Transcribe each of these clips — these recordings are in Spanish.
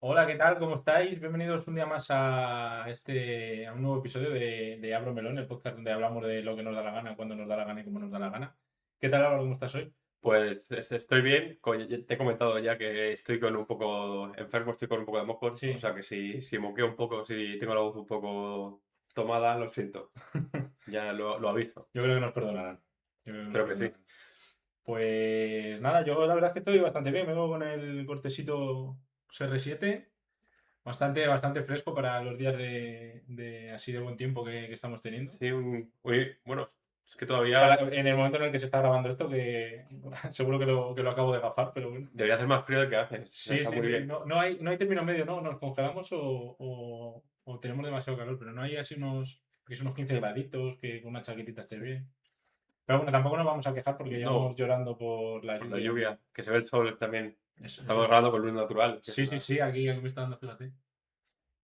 Hola, ¿qué tal? ¿Cómo estáis? Bienvenidos un día más a un nuevo episodio de Abro Melón, el podcast donde hablamos de lo que nos da la gana, cuando nos da la gana y cómo nos da la gana. ¿Qué tal, Álvaro? ¿Cómo estás hoy? Pues estoy bien, ya te he comentado ya que estoy con un poco enfermo, estoy con un poco de mocos, o Sí, sea que si moqueo un poco, si tengo la voz un poco tomada, lo siento, ya lo aviso, yo creo que nos perdonarán. Yo creo que nos espero que sí. perdonarán. Pues nada, yo la verdad es que estoy bastante bien. Vengo con el cortecito CR7, bastante fresco para los días de así de buen tiempo que estamos teniendo. Sí, bueno, es que todavía En el momento en el que se está grabando esto, que seguro que lo acabo de gafar, pero bueno. debería hacer más frío del que hace, o sea, Sí, está sí, muy sí. bien. No hay término medio, ¿no? Nos congelamos o tenemos demasiado calor, pero no hay así que son unos 15 Sí, graditos, que con una chaquetita esté sí. bien. Pero bueno, tampoco nos vamos a quejar porque llevamos No, llorando por la por la lluvia lluvia, que se ve el sol también, Eso estamos es. grabando con luz natural, que es Sí, sí, una, sí, aquí me está dando, fíjate.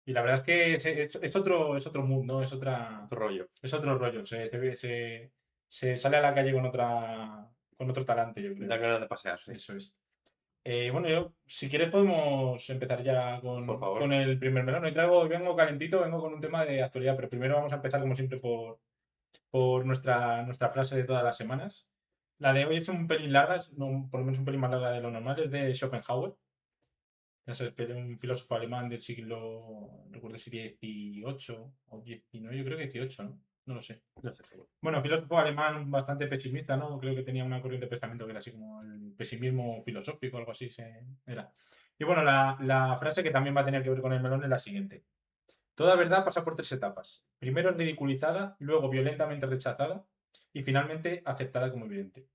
Y la verdad es que es otro mood, ¿no? otro rollo. Es otro rollo. Se sale a la calle con otro talante, yo creo. Dan ganas de pasearse, Eso es. Bueno, si quieres podemos empezar ya por con favor. el primer melón. Vengo calentito, vengo con un tema de actualidad, pero primero vamos a empezar como siempre por nuestra frase de todas las semanas. La de hoy es un pelín larga, por lo menos un pelín más larga de lo normal, es de Schopenhauer. Ya sabes, un filósofo alemán del siglo, no recuerdo si 18 o 19, yo creo que 18, ¿no? No lo sé. No sé seguro. Bueno, filósofo alemán bastante pesimista, ¿no? Creo que tenía una corriente de pensamiento que era así como el pesimismo filosófico, algo así era. Y bueno, la frase que también va a tener que ver con el melón es la siguiente. Toda verdad pasa por tres etapas. Primero es ridiculizada, luego violentamente rechazada y finalmente aceptada como evidente.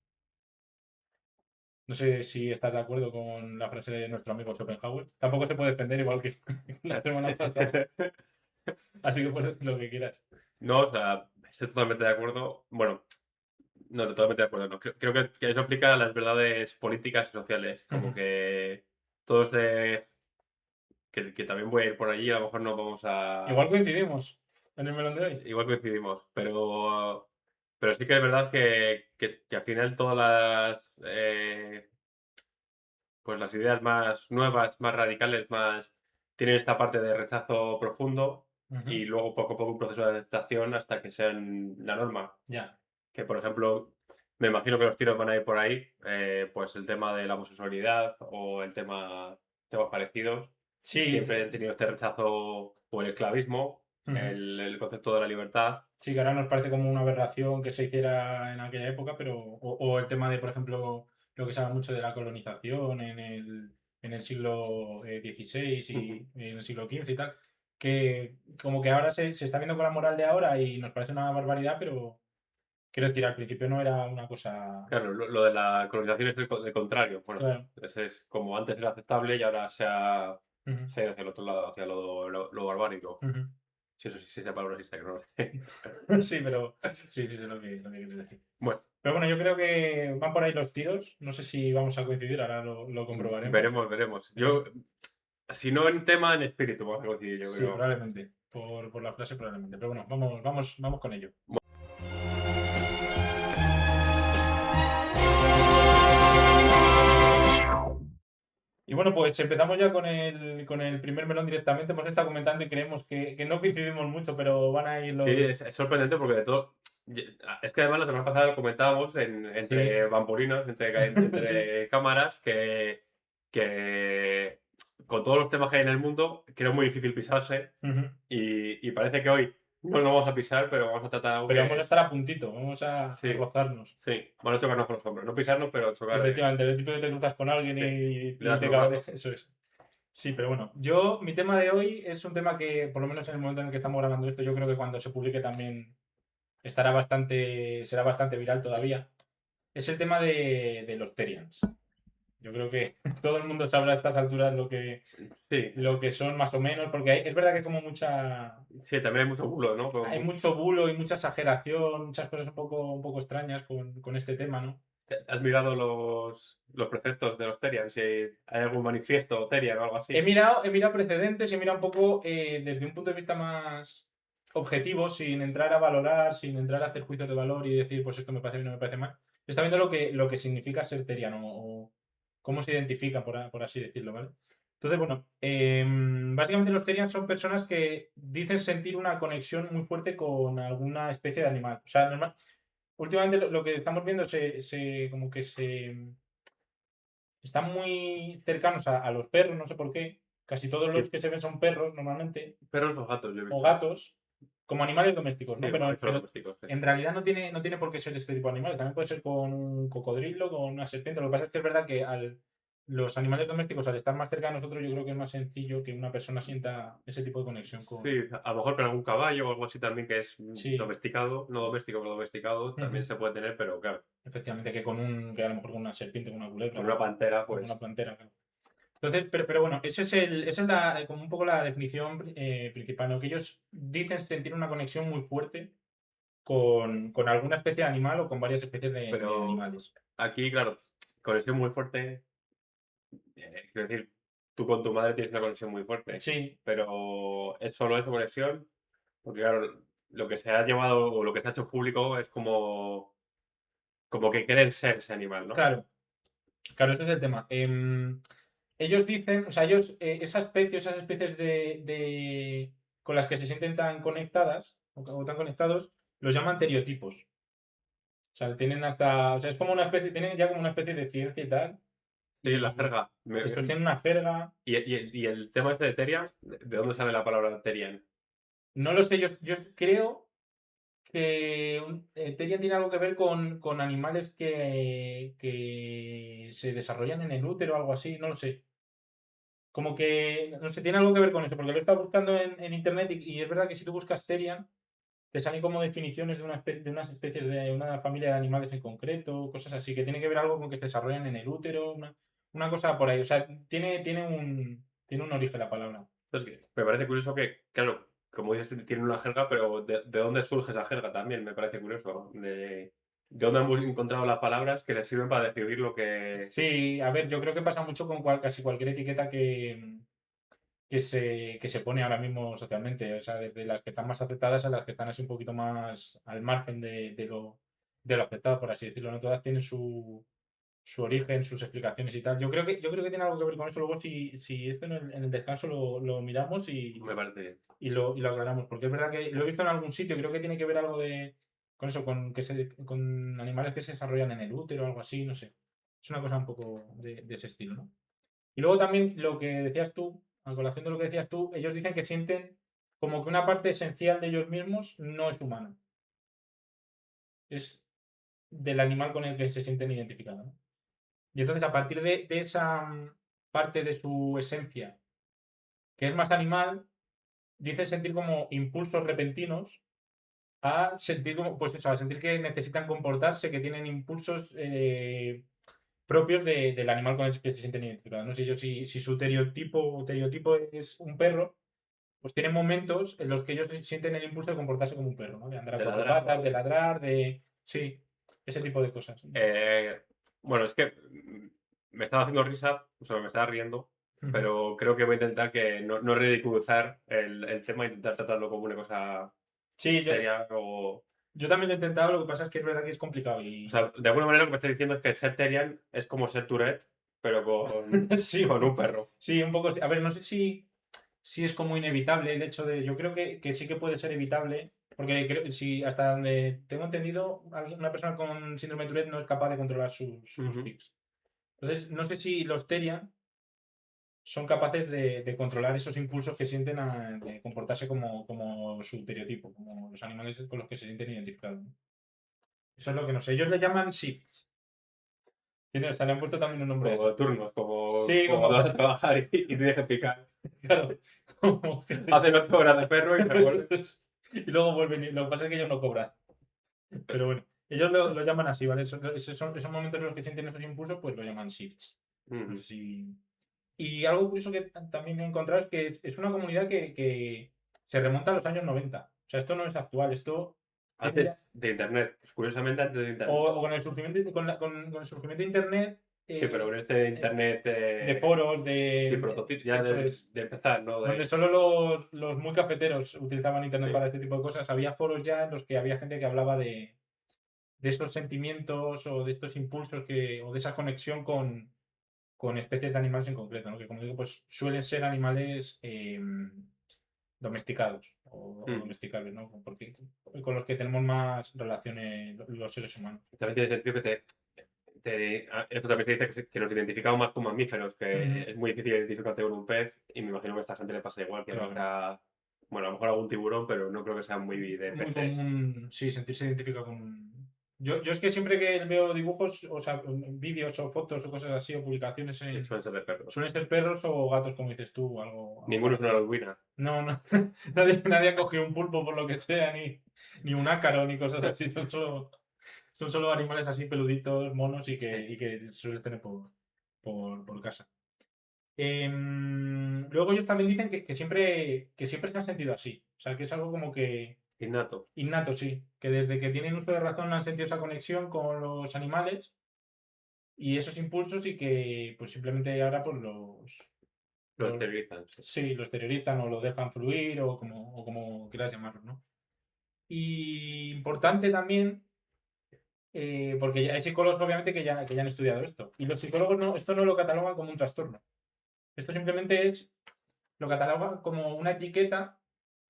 No sé si estás de acuerdo con la frase de nuestro amigo Schopenhauer. Tampoco se puede defender igual que la semana pasada, así que puedes decir lo que quieras. No, o sea, estoy totalmente de acuerdo. Bueno, no, totalmente de acuerdo. No. Creo que eso aplica a las verdades políticas y sociales. Como que todos de... Que también voy a ir por allí, a lo mejor no vamos Igual a... coincidimos en el melón de hoy. Igual coincidimos, pero sí que es verdad que al final todas pues las ideas más nuevas, más radicales, más... tienen esta parte de rechazo profundo Ujú. y luego poco a poco un proceso de adaptación hasta que sean la norma. Ya. Que por ejemplo, me imagino que los tiros van a ir por ahí, pues el tema de la homosexualidad o temas parecidos, Sí, siempre han tenido este rechazo por el esclavismo, ujú. el concepto de la libertad. Sí, que ahora nos parece como una aberración que se hiciera en aquella época, pero. O el tema de, por ejemplo, lo que se habla mucho de la colonización en el siglo XVI Ujú. y en el siglo XV y tal, que como que ahora se está viendo con la moral de ahora y nos parece una barbaridad, pero quiero decir, al principio no era una cosa. Claro, lo de la colonización es el contrario. Bueno, Claro. ese es como antes era aceptable y ahora Ujú, se ha ido hacia el otro lado, hacia lo barbárico. ujú. Si eso sí, si esa palabra existe, que no lo sé. Sí, pero sí, sí, sé lo que quieres decir. Bueno, Pero bueno, yo creo que van por ahí los tiros. No sé si vamos a coincidir, ahora lo comprobaremos. veremos, veremos. Veremos. Yo, si no en tema, en espíritu, vamos a coincidir, yo Sí, creo. probablemente. Por la frase, probablemente. Pero bueno, vamos con ello. Y bueno, pues empezamos ya con el primer melón directamente. Hemos estado comentando y creemos que no coincidimos mucho, pero van a ir Sí, los. es sorprendente porque de todo. Es que además la semana pasada comentábamos Sí, entre bambolinos, sí. entre cámaras, que con todos los temas que hay en el mundo, que era muy difícil pisarse. Ujú. Y parece que hoy no lo vamos a pisar, pero vamos a tratar algo Pero que vamos a es. estar a puntito, vamos a Sí, rozarnos. sí. Bueno, chocarnos con los hombros. No pisarnos, pero chocar. Efectivamente, el tipo que te cruzas con alguien Sí. Le y das te unos brazos. cabreas, eso es. Sí, pero bueno, mi tema de hoy es un tema que, por lo menos en el momento en el que estamos grabando esto, yo creo que cuando se publique también será bastante viral todavía. Es el tema de los Terians. Yo creo que todo el mundo sabrá a estas alturas Sí, lo que son más o menos, porque es verdad que hay como sí, también hay mucho bulo, ¿no? hay mucho bulo y mucha exageración, muchas cosas un poco extrañas con este tema, ¿no? ¿Has mirado los preceptos de los Terian? Si hay algún manifiesto Terian o algo He así. mirado, he mirado precedentes, he mirado un poco desde un punto de vista más objetivo, sin entrar a valorar, sin entrar a hacer juicios de valor y decir, pues esto me parece bien o me parece mal. Está viendo lo que significa ser teriano o cómo se identifica, por así decirlo, ¿vale? Entonces, bueno, básicamente los Terians son personas que dicen sentir una conexión muy fuerte con alguna especie de animal. O sea, últimamente lo que estamos viendo como que se están muy cercanos a los perros, no sé por qué. Casi todos los Sí, que se ven son perros normalmente, perros o gatos yo he o visto. gatos, como animales domésticos, Sí, ¿no? mamíferos Pero domésticos, sí. en realidad no tiene por qué ser este tipo de animales. También puede ser con un cocodrilo, con una serpiente. Lo que pasa es que es verdad que los animales domésticos, al estar más cerca de nosotros, yo creo que es más sencillo que una persona sienta ese tipo de conexión con... Sí, a lo mejor con algún caballo o algo así también que es Sí, domesticado, no doméstico, pero domesticado, también ujú, se puede tener, pero claro, efectivamente, que a lo mejor con una serpiente, con una con culebra, una pantera, o con una pues, plantera, claro. Entonces, pero bueno, esa es como un poco la definición principal, ¿no? Que ellos dicen sentir una conexión muy fuerte con alguna especie de animal o con varias especies de pero animales. aquí, claro, conexión muy fuerte, quiero decir, tú con tu madre tienes una conexión muy fuerte, Sí, pero es solo esa conexión, porque claro, lo que se ha llevado o lo que se ha hecho público es como que quieren ser ese animal, ¿no? claro, claro, ese es el tema. Ellos dicen, o sea, ellos, esas especies con las que se sienten tan conectadas o tan conectados, los llaman teriotipos. O sea, tienen hasta, o sea, es como una especie, tienen ya como una especie de ciencia y tal. Sí, la Y jerga. estos tienen una jerga. Y el tema este de Terian, ¿de dónde sale la palabra Terian? No lo sé, yo creo que Terian tiene algo que ver con animales que se desarrollan en el útero o algo así, no lo sé. Como que, no sé, tiene algo que ver con eso, porque lo he estado buscando en internet y es verdad que si tú buscas Terian, te salen como definiciones de unas especies de una familia de animales en concreto, cosas así, que tiene que ver algo con que se desarrollan en el útero, una cosa por ahí. O sea, tiene un origen la palabra. Entonces, me parece curioso que, claro, como dices, tiene una jerga, pero ¿de dónde surge esa jerga también? Me parece curioso. ¿De dónde hemos encontrado las palabras que les sirven para describir lo que... Sí, a ver, yo creo que pasa mucho con casi cualquier etiqueta que se pone ahora mismo socialmente. O sea, desde las que están más aceptadas a las que están así un poquito más al margen de lo aceptado, por así decirlo. No todas tienen su origen, sus explicaciones y tal. Yo creo que tiene algo que ver con eso. Luego, si esto en el descanso lo miramos Me parece bien. y lo aclaramos. Porque es verdad que lo he visto en algún sitio. Creo que tiene que ver algo con eso, con animales que se desarrollan en el útero o algo así. No sé. Es una cosa un poco de ese estilo, ¿no? Y luego también lo que decías tú, a colación de lo que decías tú, ellos dicen que sienten como que una parte esencial de ellos mismos no es humana. Es del animal con el que se sienten identificados, ¿no? Y entonces, a partir de esa parte de su esencia, que es más animal, dicen sentir como impulsos repentinos a sentir como, pues eso, a sentir que necesitan comportarse, que tienen impulsos propios del animal con el que se sienten identificados. No sé yo si su estereotipo es un perro, pues tienen momentos en los que ellos sienten el impulso de comportarse como un perro, ¿no? De andar a De cuatro ladrar, patas, ¿no? de ladrar, sí, ese tipo de cosas. Eh, bueno, es que me estaba haciendo risa, o sea, me estaba riendo, Ujú. pero creo que voy a intentar que no ridiculizar el tema, intentar tratarlo como una cosa Sí, yo, seria o... yo también lo he intentado, lo que pasa es que es verdad que es complicado O y sea, de alguna manera lo que me está diciendo es que ser Terian es como ser Tourette, pero con, sí, con un perro. sí, un poco. A ver, no sé si es como inevitable el hecho de. Yo creo que sí que puede ser evitable, porque si hasta donde tengo entendido, una persona con síndrome de Tourette no es capaz de controlar sus Ujú. tics. Entonces, no sé si los Terian son capaces de controlar esos impulsos que sienten de comportarse como su estereotipo, como los animales con los que se sienten identificados, ¿no? Eso es lo que no sé. Ellos le llaman shifts. O sea, le han puesto también un nombre a eso. Como turnos, como, Sí, como cuando como. vas a trabajar y te dejes picar. Claro. Como Hacen 8 horas de perro y se vuelven. y luego vuelven. Lo que pasa es que ellos no cobran. Pero bueno, ellos lo llaman así, ¿vale? Esos momentos en los que sienten esos impulsos, pues lo llaman shifts. No Ujú. sé si. Y algo curioso que también he encontrado es que es una comunidad que se remonta a los años 90. O sea, esto no es actual, esto viene Antes ya. de internet, pues curiosamente antes de O, internet. o con el surgimiento, con el surgimiento de Internet, Sí, pero con este eh, internet, de foros, sí, prototipo, ya eso es, de empezar, ¿no? donde De, solo los muy cafeteros utilizaban Internet sí. para este tipo de cosas, había foros ya en los que había gente que hablaba de estos sentimientos o de estos impulsos o de esa conexión con especies de animales en concreto, ¿no? Que como digo, pues suelen ser animales domesticados o Mm. domesticables, ¿no? Porque con los que tenemos más relaciones los seres humanos. También tiene sentido que esto también se dice que los identificamos más como mamíferos, que Ujú, es muy difícil identificarte con un pez, y me imagino que a esta gente le pasa igual, que no claro. habrá, bueno, a lo mejor algún tiburón, pero no creo que sea muy de Muy peces. común, sí, sentirse identificado con... Yo es que siempre que veo dibujos, o sea, vídeos o fotos o cosas así, o publicaciones Sí, suelen ser de perros. suelen ser perros o gatos, como dices tú, o algo Ninguno es una parecido. laguna. No, no, nadie ha cogido un pulpo por lo que sea, ni un ácaro, ni cosas así, son solo animales así peluditos, monos Sí, y que sueles tener por casa. Luego ellos también dicen que siempre se han sentido así. O sea, que es algo como que innato. innato, sí. Que desde que tienen uso de razón han sentido esa conexión con los animales y esos impulsos y que pues simplemente ahora pues Lo los esterilizan, sí. sí, lo exteriorizan o lo dejan fluir o como quieras llamarlo, ¿no? Y importante también, porque hay psicólogos obviamente que ya han estudiado esto. Y los psicólogos esto no lo catalogan como un trastorno. Esto simplemente lo catalogan como una etiqueta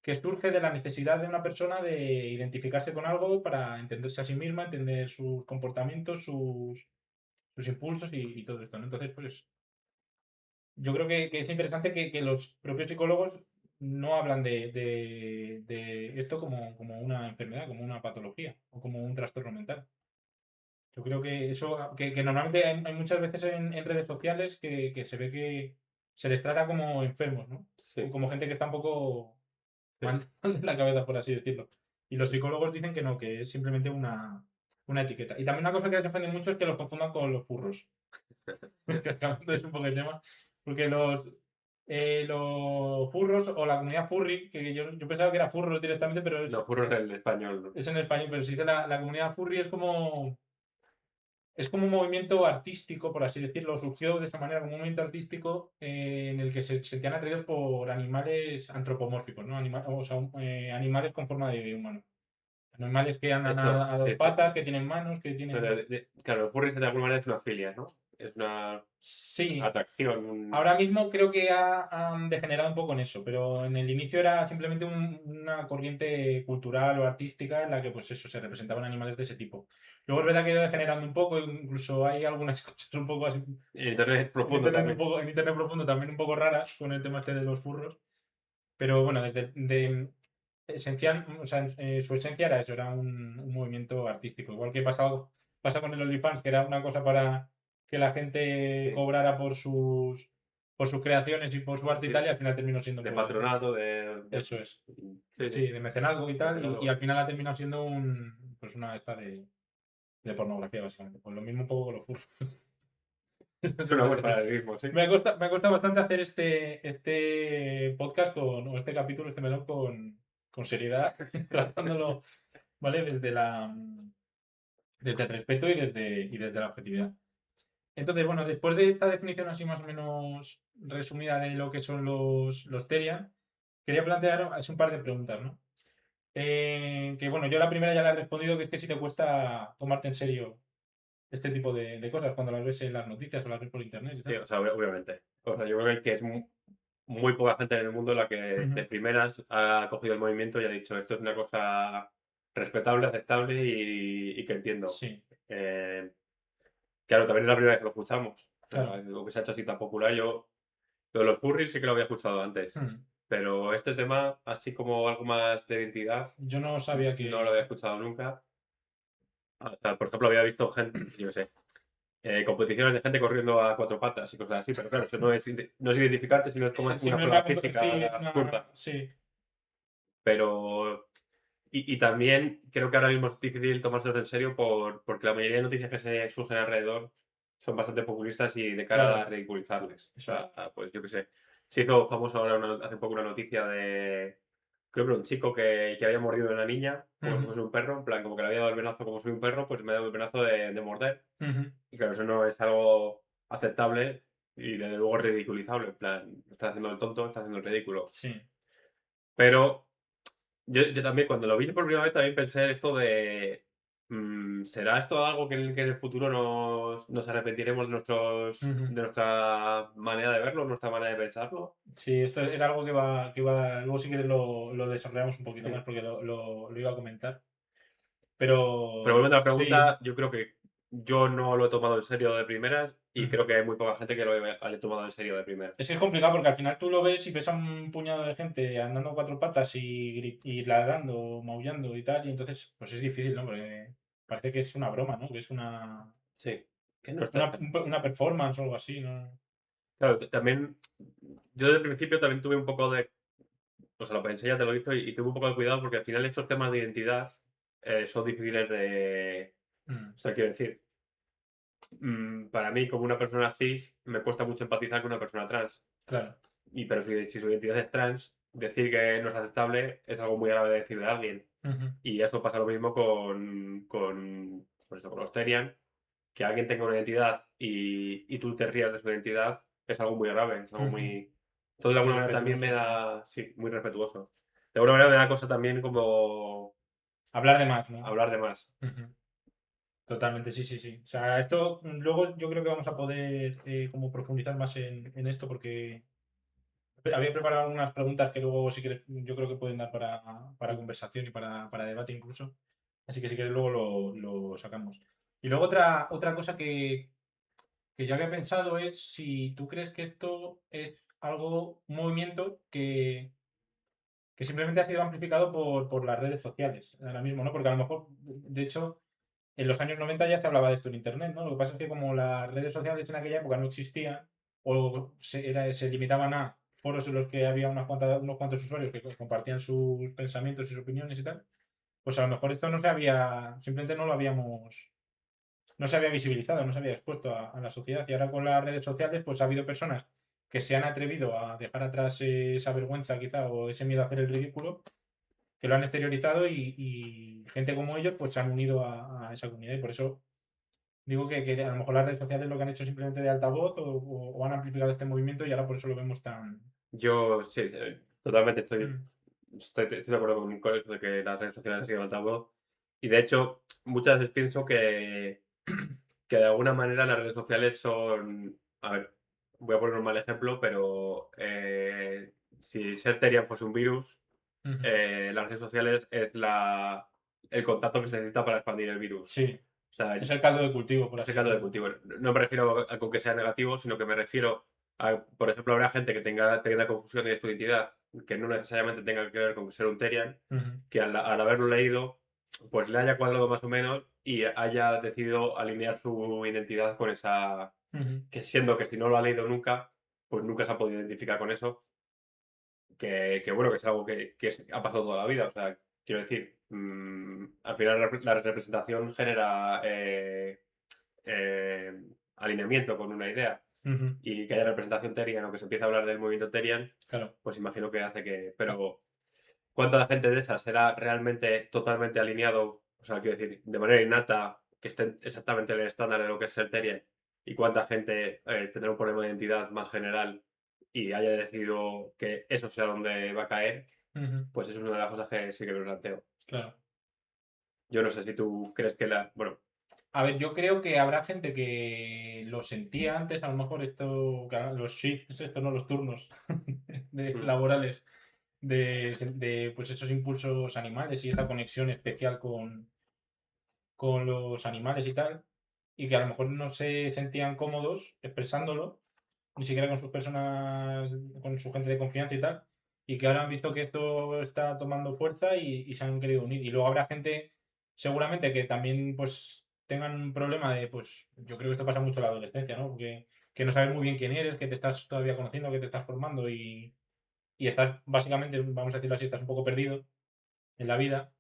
que surge de la necesidad de una persona de identificarse con algo para entenderse a sí misma, entender sus comportamientos, sus impulsos y todo esto, ¿no? Entonces, pues yo creo que es interesante que los propios psicólogos no hablan de esto como una enfermedad, como una patología o como un trastorno mental. Yo creo que eso, que normalmente hay muchas veces en redes sociales que se ve que se les trata como enfermos, ¿no? O Sí, como gente que está un poco sí. mal de la cabeza, por así decirlo. Y los psicólogos dicen que no, que es simplemente una etiqueta. Y también una cosa que les ofende mucho es que los confundan con los furros. Cambiando un poco de tema. Porque los furros o la comunidad furry, que yo pensaba que era furros directamente, pero No, furro es el español, ¿no? es en español, pero sí que la comunidad furry es como un movimiento artístico, por así decirlo, surgió de esa manera, como un movimiento artístico en el que se sentían atraídos por animales antropomórficos, ¿no? O sea, animales con forma de humano. Animales que andan Eso, a dos sí, sí, sí. patas, que tienen manos, que Pero tienen... claro, los furries de alguna manera es una filia, ¿no? Es una Sí, atracción, ahora mismo creo que han degenerado un poco en eso, pero en el inicio era simplemente una corriente cultural o artística en la que, pues eso, se representaban animales de ese tipo. Luego es verdad que ha ido degenerando un poco, incluso hay algunas cosas un poco así, en internet en profundo internet, también. en internet profundo también un poco raras con el tema este de los furros, pero bueno, esencial, o sea, su esencia era eso, era un movimiento artístico, igual que pasa con el OnlyFans, que era una cosa para que la gente Sí, cobrara por sus creaciones y por su arte y tal, sí. y al final terminó siendo De pues patronato, eso es. sí, Sí, sí, de mecenazgo y tal, y mecenazgo. al final ha terminado siendo pues una esta de pornografía, básicamente. Pues lo mismo un poco con los furros. Esto Es se una puede buena decir. paradigma, sí. Me ha costado bastante hacer este podcast o este capítulo, este melón con seriedad, tratándolo, ¿vale? Desde el respeto y desde la objetividad. Entonces, bueno, después de esta definición así más o menos resumida de lo que son los Terian, quería plantear es un par de preguntas, ¿no? Que bueno, yo la primera ya la he respondido, que es que si te cuesta tomarte en serio este tipo de cosas cuando las ves en las noticias o las ves por internet y Sí, tal. o sea, obviamente. O sea, yo creo que es muy poca gente en el mundo la que de Ujú. primeras ha cogido el movimiento y ha dicho esto es una cosa respetable, aceptable y que entiendo. Sí, Eh, claro, también es la primera vez que lo escuchamos. O sea, claro. algo que se ha hecho así tan popular. Yo, lo de los furries sí que lo había escuchado antes. Mm. Pero este tema, así como algo más de identidad, Yo no sabía no lo que... había escuchado nunca. O sea, por ejemplo, había visto gente, yo qué sé, competiciones de gente corriendo a cuatro patas y cosas así, pero claro, eso no es identificarte, sino es como Sí, una no prueba era física sí, absurda. sí, Pero, y también creo que ahora mismo es difícil tomárselos en serio porque la mayoría de noticias que se surgen alrededor son bastante populistas y de cara a claro, ridiculizarles. O eso es. sea, pues yo qué sé. Se hizo famoso ahora hace poco una noticia de, creo que era un chico que había mordido a una niña, como si Ujú, fuese un perro, en plan, como que le había dado el venazo como soy un perro, pues me ha dado el venazo de morder. ujú. Y claro, eso no es algo aceptable y desde luego es ridiculizable. En plan, está haciendo el tonto, está haciendo el ridículo. Sí, Pero yo también, cuando lo vi por primera vez, también pensé esto de. ¿Será esto algo que en el futuro nos arrepentiremos de Ujú. de nuestra manera de verlo, nuestra manera de pensarlo? Sí, esto era algo luego si quieres lo desarrollamos un poquito más Sí. porque lo iba a comentar. Pero Pero volviendo a la sí, pregunta, yo creo que yo no lo he tomado en serio de primeras y ujú. creo que hay muy poca gente que lo haya tomado en serio de primeras. Es que es complicado porque al final tú lo ves y ves a un puñado de gente andando a cuatro patas y ladrando, maullando y tal, y entonces pues es difícil, ¿no? Porque parece que es una broma, ¿no? Que es Sí, que no una, está. una performance o algo así, ¿no? Claro, también, yo desde el principio también tuve un poco de, o sea, lo pensé, ya te lo he dicho, y tuve un poco de cuidado porque al final estos temas de identidad son difíciles de, Mm, o sea, quiero decir, para mí como una persona cis me cuesta mucho empatizar con una persona trans. claro. Pero si su identidad es trans, decir que no es aceptable es algo muy grave de decir de alguien. Ujú, Y eso pasa lo mismo pues eso, con los Terian, que alguien tenga una identidad y tú te rías de su identidad es algo muy grave, es algo ujú. muy... Entonces de alguna manera también me Irrespetuoso, sí. da, sí, muy respetuoso. De alguna manera me da cosa también como Hablar de más, ¿no? hablar de más. Ujú. Totalmente, sí, sí, sí. O sea, esto luego yo creo que vamos a poder como profundizar más en esto porque había preparado algunas preguntas que luego si quieres yo creo que pueden dar para conversación y para debate incluso. Así que si quieres luego lo sacamos. Y luego otra cosa que yo había pensado es si tú crees que esto es algo, un movimiento que simplemente ha sido amplificado por las redes sociales ahora mismo, ¿no? Porque a lo mejor, de hecho, en los años 90 ya se hablaba de esto en Internet, ¿no? Lo que pasa es que como las redes sociales en aquella época no existían o se limitaban a foros en los que había unos cuantos usuarios que compartían sus pensamientos y sus opiniones y tal, pues a lo mejor esto no se había, simplemente no lo habíamos, no se había visibilizado, no se había expuesto a la sociedad. Y ahora con las redes sociales, pues ha habido personas que se han atrevido a dejar atrás esa vergüenza quizá o ese miedo a hacer el ridículo, que lo han exteriorizado y gente como ellos pues se han unido a esa comunidad. Y por eso digo que a lo mejor las redes sociales lo que han hecho simplemente de altavoz o han amplificado este movimiento y ahora por eso lo vemos tan... Yo sí, totalmente Mm, estoy de acuerdo con eso de que las redes sociales han sido altavoz. Y de hecho, muchas veces pienso que de alguna manera las redes sociales son, a ver, voy a poner un mal ejemplo, pero si ser Terian fuese un virus, ujú. las redes sociales es el contacto que se necesita para expandir el virus. Sí, O sea, es el caldo de cultivo, por ese así caldo de decirlo. cultivo. No me refiero a con que sea negativo, sino que me refiero a, por ejemplo, habrá gente que tenga confusión de su identidad, que no necesariamente tenga que ver con ser un Terian, Ujú, que al haberlo leído, pues le haya cuadrado más o menos y haya decidido alinear su identidad con esa, ujú, que siendo que si no lo ha leído nunca, pues nunca se ha podido identificar con eso, que bueno, que es algo que ha pasado toda la vida. O sea, quiero decir, al final la representación genera eh, alineamiento con una idea ujú. y que haya representación Terian o que se empiece a hablar del movimiento Terian, Claro. pues imagino que hace que... Ah, Pero, ¿cuánta gente de esas será realmente totalmente alineado? O sea, quiero decir, de manera innata, que esté exactamente en el estándar de lo que es ser Terian. ¿Y cuánta gente tendrá un problema de identidad más general y haya decidido que eso sea donde va a caer? ujú, Pues eso es una de las cosas que sí que me planteo. claro. Yo no sé si tú crees que la... Bueno, A ver, yo creo que habrá gente que lo sentía antes, a lo mejor esto, claro, los shifts, estos no los turnos mm, laborales, de pues esos impulsos animales y esa conexión especial con los animales y tal, y que a lo mejor no se sentían cómodos expresándolo, ni siquiera con sus personas, con su gente de confianza y tal, y que ahora han visto que esto está tomando fuerza y se han querido unir. Y luego habrá gente, seguramente, que también pues tengan un problema de, pues yo creo que esto pasa mucho en la adolescencia, ¿no? Que no sabes muy bien quién eres, que te estás todavía conociendo, que te estás formando y estás básicamente, vamos a decirlo así, estás un poco perdido en la vida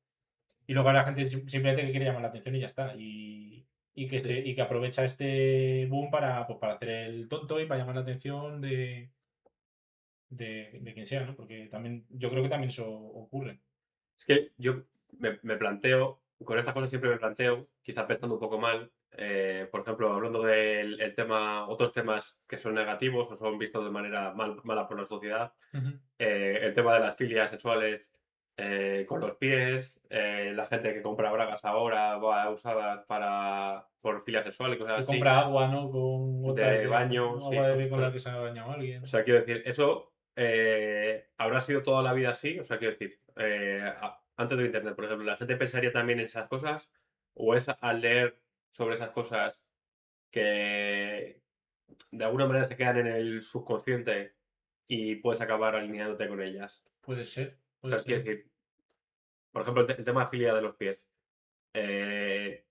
y luego habrá gente simplemente que quiere llamar la atención y ya está. sí. Y que aprovecha este boom para, pues, para hacer el tonto y para llamar la atención de quien sea, ¿no? Porque también, yo creo que también eso ocurre. Es que yo me planteo, con estas cosas siempre me planteo, quizá pensando un poco mal, por ejemplo, hablando del tema, otros temas que son negativos o son vistos de manera mala por la sociedad, Ujú, el tema de las filias sexuales, con los pies, la gente que compra bragas ahora va usadas por filia sexual y cosas Que así, compra agua, ¿no? Con gotas de de baño, sí, agua de con la que se ha bañado o alguien. sea, quiero decir, eso habrá sido toda la vida así, o sea, quiero decir, antes de Internet, por ejemplo, ¿la gente pensaría también en esas cosas? ¿O es al leer sobre esas cosas que de alguna manera se quedan en el subconsciente y puedes acabar alineándote con ellas? Puede ser, O puede sea, quiero ser. decir, por ejemplo, el tema de filia de los pies. Eh,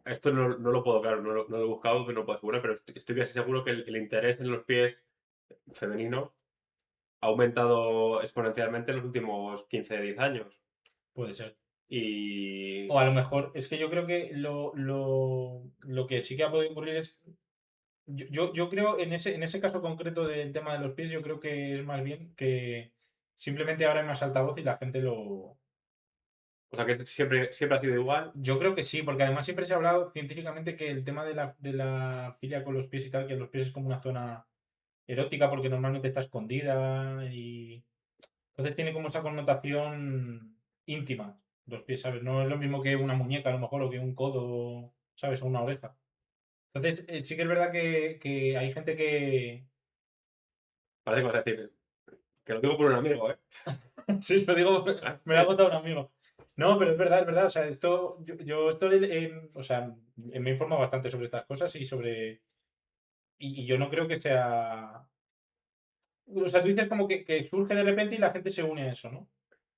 Esto no lo puedo, claro, no lo he buscado, que no puedo asegurar, pero estoy casi seguro que el interés en los pies femeninos ha aumentado exponencialmente en los últimos 15 10 años. Puede ser. O Y a lo mejor, es que yo creo que lo que sí que ha podido ocurrir es. Yo creo en ese caso concreto del tema de los pies, yo creo que es más bien que simplemente ahora hay más altavoz y la gente lo. o sea que siempre ha sido igual. Yo creo que sí, porque además siempre se ha hablado científicamente que el tema de la filia con los pies y tal, que los pies es como una zona erótica porque normalmente está escondida y entonces tiene como esa connotación íntima, los pies, ¿sabes? No es lo mismo que una muñeca a lo mejor o que un codo, ¿sabes? O una oreja. Entonces sí que es verdad que hay gente que. Parece que vas a decir, que lo digo por un amigo, ¿eh? Sí, lo digo, me lo ha contado un amigo. No, pero es verdad, es verdad. O sea, esto, yo esto, o sea, me informo bastante sobre estas cosas y sobre. Y yo no creo que sea. O sea, tú dices como que surge de repente y la gente se une a eso, ¿no?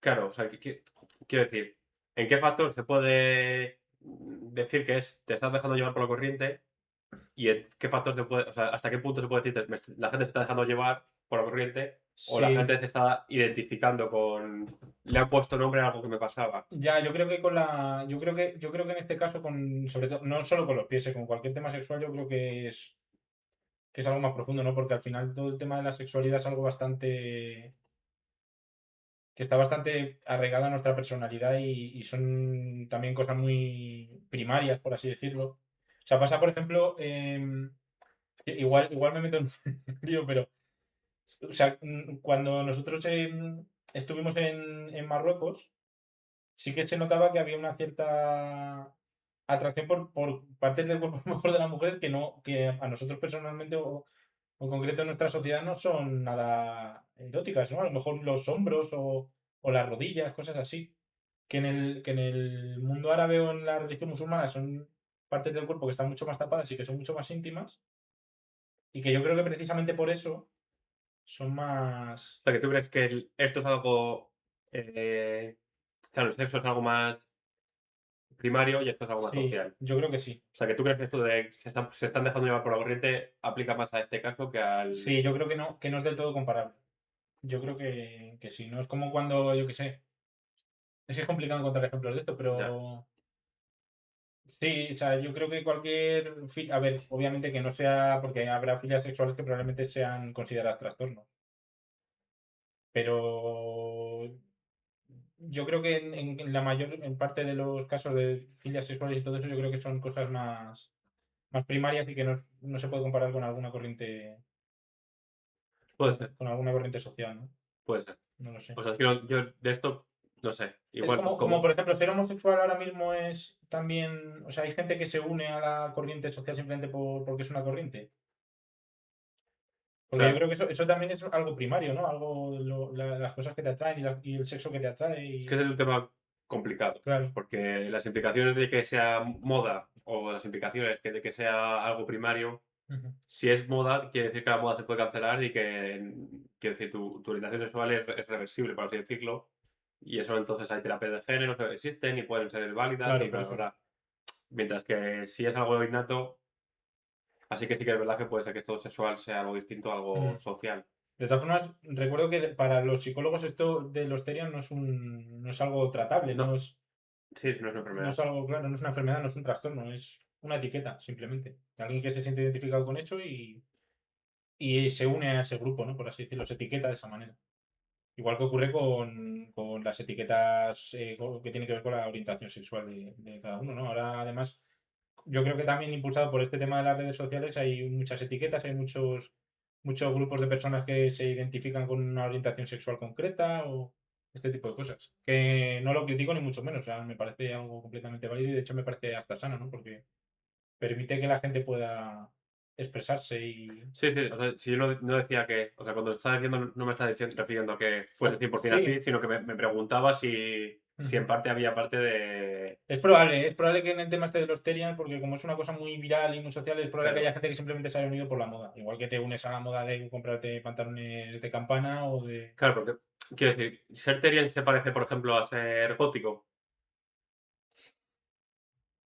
Claro, o sea, quiero decir, ¿en qué factor se puede decir que te estás dejando llevar por la corriente? ¿Y en qué factor o sea, hasta qué punto se puede decir la gente se está dejando llevar por la corriente o la Sí. gente se está identificando le han puesto nombre a algo que me pasaba? Ya, yo creo que con la. Yo creo que en este caso, sobre todo, no solo con los pies, con cualquier tema sexual, yo creo que es algo más profundo, ¿no? Porque al final todo el tema de la sexualidad es algo bastante. Que está bastante arraigado a nuestra personalidad y son también cosas muy primarias, por así decirlo. O sea, pasa, por ejemplo, igual me meto en un lío, pero o sea, cuando nosotros estuvimos en Marruecos, sí que se notaba que había una cierta atracción por partes del cuerpo mejor de las mujeres que no, que a nosotros personalmente o en concreto en nuestra sociedad no son nada eróticas, ¿no? A lo mejor los hombros o las rodillas, cosas así. Que en el mundo árabe o en la religión musulmana son partes del cuerpo que están mucho más tapadas y que son mucho más íntimas. Y que yo creo que precisamente por eso son más. O sea, que tú crees que esto es algo, claro, el sexo es algo más primario y esto es algo más Sí, social. yo creo que sí. O sea, que tú crees que esto de se están dejando llevar por la corriente aplica más a este caso que al... Sí, yo creo que no es del todo comparable. Yo creo que sí. No es como cuando, yo qué sé. Es que es complicado encontrar ejemplos de esto, Ya. pero sí, o sea, yo creo que cualquier. A ver, obviamente que no sea. Porque habrá filias sexuales que probablemente sean consideradas trastornos. Pero yo creo que en la mayor en parte de los casos de filias sexuales y todo eso, yo creo que son cosas más primarias y que no se puede comparar con alguna corriente, Puede ser, con alguna corriente social, ¿no? puede ser. No lo sé. O sea, es que yo de esto, no sé. Es Igual, como, por ejemplo, ser homosexual ahora mismo es también. O sea, hay gente que se une a la corriente social simplemente porque es una corriente. o Porque yo sea, creo que eso también es algo primario, ¿no? Algo, las cosas que te atraen y el sexo que te atrae. es que es un tema complicado, Claro. porque las implicaciones de que sea moda o las implicaciones de que sea algo primario, Ujú. si es moda, quiere decir que la moda se puede cancelar y que, quiere decir, tu orientación sexual es reversible, por así decirlo, y eso entonces hay terapias de género que existen y pueden ser válidas Claro, y por bla, bla, eso. bla. Mientras que si es algo innato, así que sí que es verdad que puede ser que esto sexual sea algo distinto a algo Ujú. social. De todas formas, recuerdo que para los psicólogos esto de los Terian no es algo tratable, no No, es, sí, no es una no es enfermedad. algo, claro, no es una enfermedad, no es un trastorno, es una etiqueta, simplemente. De alguien que se siente identificado con eso y se une a ese grupo, ¿no? Por así decirlo, se etiqueta de esa manera. Igual que ocurre con las etiquetas que tienen que ver con la orientación sexual de cada uno, ¿no? Ahora, además, yo creo que también impulsado por este tema de las redes sociales hay muchas etiquetas, hay muchos grupos de personas que se identifican con una orientación sexual concreta o este tipo de cosas. Que no lo critico ni mucho menos, o sea, me parece algo completamente válido y de hecho me parece hasta sano, ¿no? Porque permite que la gente pueda expresarse y... Sí, sí, o sea, si yo no decía que, o sea, cuando estaba diciendo no me estaba refiriendo a que fuese No, 100% sí. así, sino que me preguntaba si en Ujú. parte había parte de... Es probable que en el tema este de los Terians, porque como es una cosa muy viral y muy social, es probable que haya Claro, gente que simplemente se haya unido por la moda. Igual que te unes a la moda de comprarte pantalones de campana o de... claro, porque quiero decir, ser Terian se parece, por ejemplo, a ser gótico,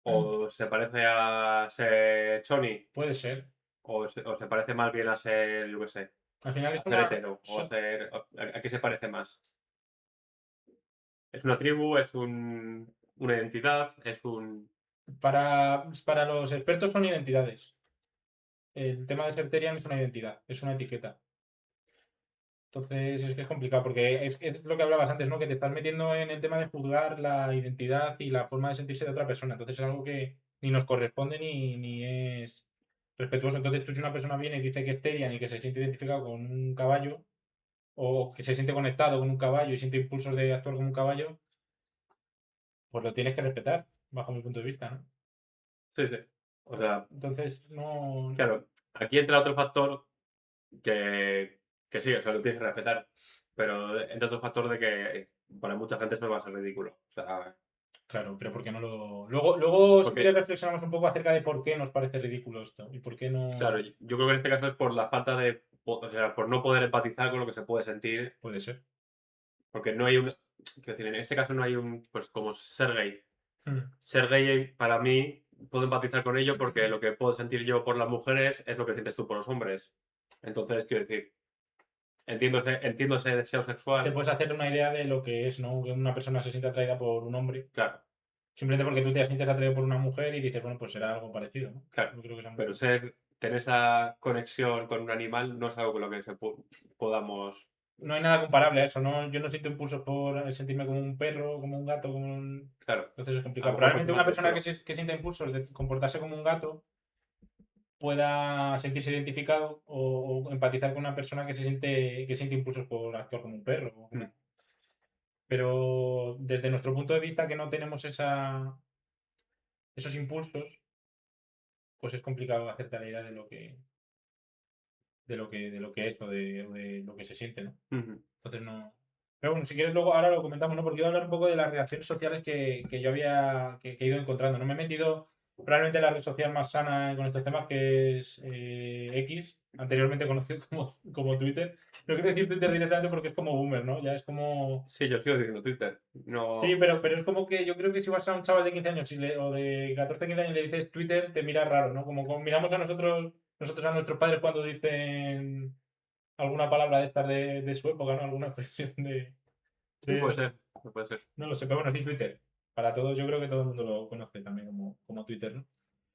o se parece a ser choni, Puede ser. o se parece más bien a ser, yo qué sé, Al final a es ser una... hetero, o a ser... ¿A qué se parece más? ¿Es una tribu? ¿Es una identidad? ¿Es un...? Para los expertos son identidades. El tema de ser Terian es una identidad, es una etiqueta. Entonces es que es complicado porque es lo que hablabas antes, ¿no? Que te estás metiendo en el tema de juzgar la identidad y la forma de sentirse de otra persona. Entonces es algo que ni nos corresponde ni es respetuoso. Entonces tú si una persona viene y dice que es Terian y que se siente identificado con un caballo o que se siente conectado con un caballo y siente impulsos de actuar como un caballo, pues lo tienes que respetar, bajo mi punto de vista, ¿no? Sí, sí. O sea, Entonces no... claro, aquí entra otro factor que, que sí, o sea, lo tienes que respetar, pero entra otro factor de que para mucha gente eso va a ser ridículo. O sea, Claro, pero ¿por qué no lo...? Luego, si quieres, porque, reflexionamos un poco acerca de por qué nos parece ridículo esto y por qué claro, no... yo creo que en este caso es por la falta de, o sea, por no poder empatizar con lo que se puede sentir, Puede ser. porque no hay un, quiero decir, en este caso no hay un, pues como ser gay. Mm. Ser gay para mí puedo empatizar con ello porque lo que puedo sentir yo por las mujeres es lo que sientes tú por los hombres. Entonces, quiero decir, entiendo ese deseo Te sexual, puedes hacer una idea de lo que es, ¿no? Que una persona se siente atraída por un hombre, claro, simplemente porque tú te sientes atraído por una mujer y dices, bueno, pues será algo parecido, ¿no? claro. Yo creo que sea Pero muy... tener esa conexión con un animal no es algo con lo que podamos. No hay nada comparable a eso, ¿no? Yo no siento impulsos por sentirme como un perro, como un gato, como un... Claro, Entonces es a lo complicado. mejor pues Probablemente una fíjate, persona pero que sienta impulsos de comportarse como un gato pueda sentirse identificado o empatizar con una persona que siente impulsos por actuar como un perro. mm, Pero desde nuestro punto de vista que no tenemos esos impulsos, pues es complicado hacerte la idea de lo que es o de lo que se siente, ¿no? ujú. Entonces no. Pero bueno, si quieres luego ahora lo comentamos, ¿no? Porque iba a hablar un poco de las reacciones sociales que yo que he ido encontrando. No me he metido probablemente en la red social más sana con estos temas, que es X, anteriormente conocido como Twitter. No quiero decir Twitter directamente porque es como boomer, ¿no? Ya es como. Sí, yo sigo diciendo Twitter. Sí, No, pero es como que yo creo que si vas a un chaval de 15 años o de 14 15 años y le dices Twitter, te mira raro, ¿no? Como miramos a nosotros a nuestros padres cuando dicen alguna palabra de estas de su época, ¿no? Alguna expresión sí de puede eso. ser, puede ser. No lo sé, pero bueno, sí, Twitter. Para todos, yo creo que todo el mundo lo conoce también como Twitter, ¿no?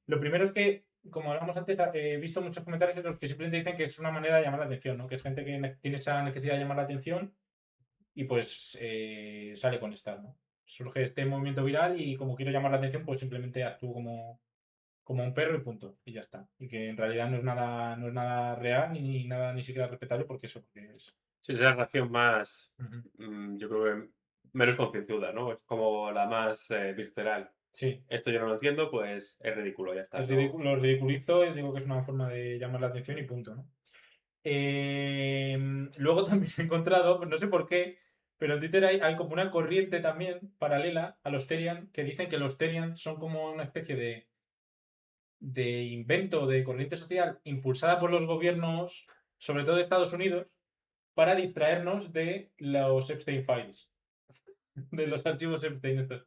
Lo primero es que, como hablamos antes, he visto muchos comentarios en los que simplemente dicen que es una manera de llamar la atención, ¿no? Que es gente que tiene esa necesidad de llamar la atención y pues sale con esta, ¿no? Surge este movimiento viral y como quiero llamar la atención, pues simplemente actúo como un perro y punto. Y ya está. Y que en realidad no es nada real ni nada ni siquiera respetable porque eso, porque es. Sí, es la reacción más, Ujú. yo creo que menos concienzuda, ¿no? Es como la más visceral. Sí, Esto yo no lo entiendo, pues es ridículo, ya está. es No. ridículo, lo ridiculizo y digo que es una forma de llamar la atención y punto, ¿no? Luego también he encontrado, no sé por qué, pero en Twitter hay como una corriente también paralela a los Terian que dicen que los Terian son como una especie de invento de corriente social impulsada por los gobiernos, sobre todo de Estados Unidos, para distraernos de los Epstein Files, de los archivos Epstein estos.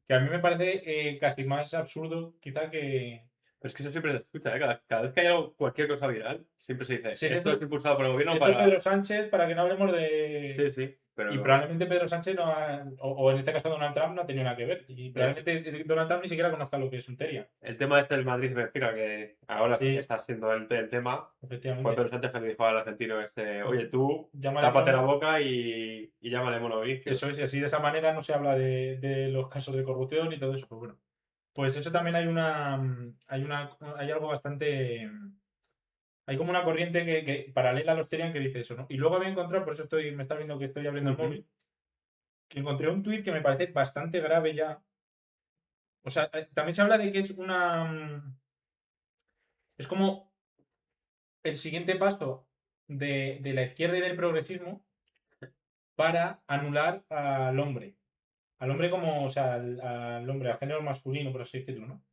Que a mí me parece casi más absurdo, quizá que... Pero es que eso siempre se escucha, ¿eh? Cada vez que hay cualquier cosa viral, siempre se dice, Sí, esto es impulsado por el gobierno esto es para... Pedro Sánchez para que no hablemos de... Sí, sí, Y pero probablemente Pedro Sánchez o en este caso Donald Trump no ha tenido nada que ver. Y es- probablemente Donald Trump ni siquiera conozca lo que es un Teria. el tema este del Madrid y Benfica, que ahora Sí, está siendo el tema, fue efectivamente. Pedro Sánchez que le dijo al argentino este, oye, tú Llámale tápate la mono. boca y llámale mono a Vinicius. Eso es, y así de esa manera no se habla de los casos de corrupción y todo eso. Pues bueno. Pues eso también hay algo bastante, hay como una corriente que paralela a los Terian que dice eso, ¿no? Y luego había encontrado, por eso me está viendo que estoy abriendo el Ujú. móvil, que encontré un tuit que me parece bastante grave ya. O sea, también se habla de que es una... Es como el siguiente paso de la izquierda y del progresismo para anular al hombre. Al hombre como, o sea, al hombre, al género masculino, por así decirlo, ¿no?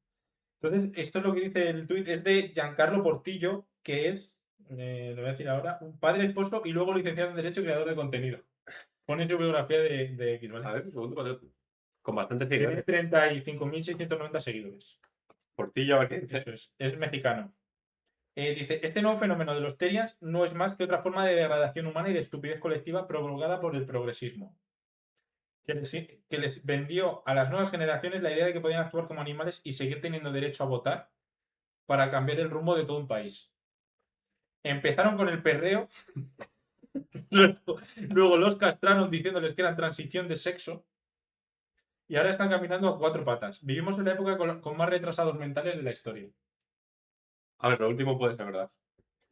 Entonces, esto es lo que dice el tuit, es de Giancarlo Portillo, que es, lo voy a decir ahora, un padre, esposo y luego licenciado en Derecho y creador de contenido. Pone su biografía de X, ¿vale? A ver, un segundo, con bastantes Tiene seguidores. 35.690 seguidores. Portillo, a ver qué dice. Eso es mexicano. Dice, este nuevo fenómeno de los terians no es más que otra forma de degradación humana y de estupidez colectiva provocada por el progresismo, que les vendió a las nuevas generaciones la idea de que podían actuar como animales y seguir teniendo derecho a votar para cambiar el rumbo de todo un país. Empezaron con el perreo, luego los castraron diciéndoles que eran transición de sexo y ahora están caminando a cuatro patas. Vivimos en la época con más retrasados mentales de la historia. A ver, lo último puede ser verdad.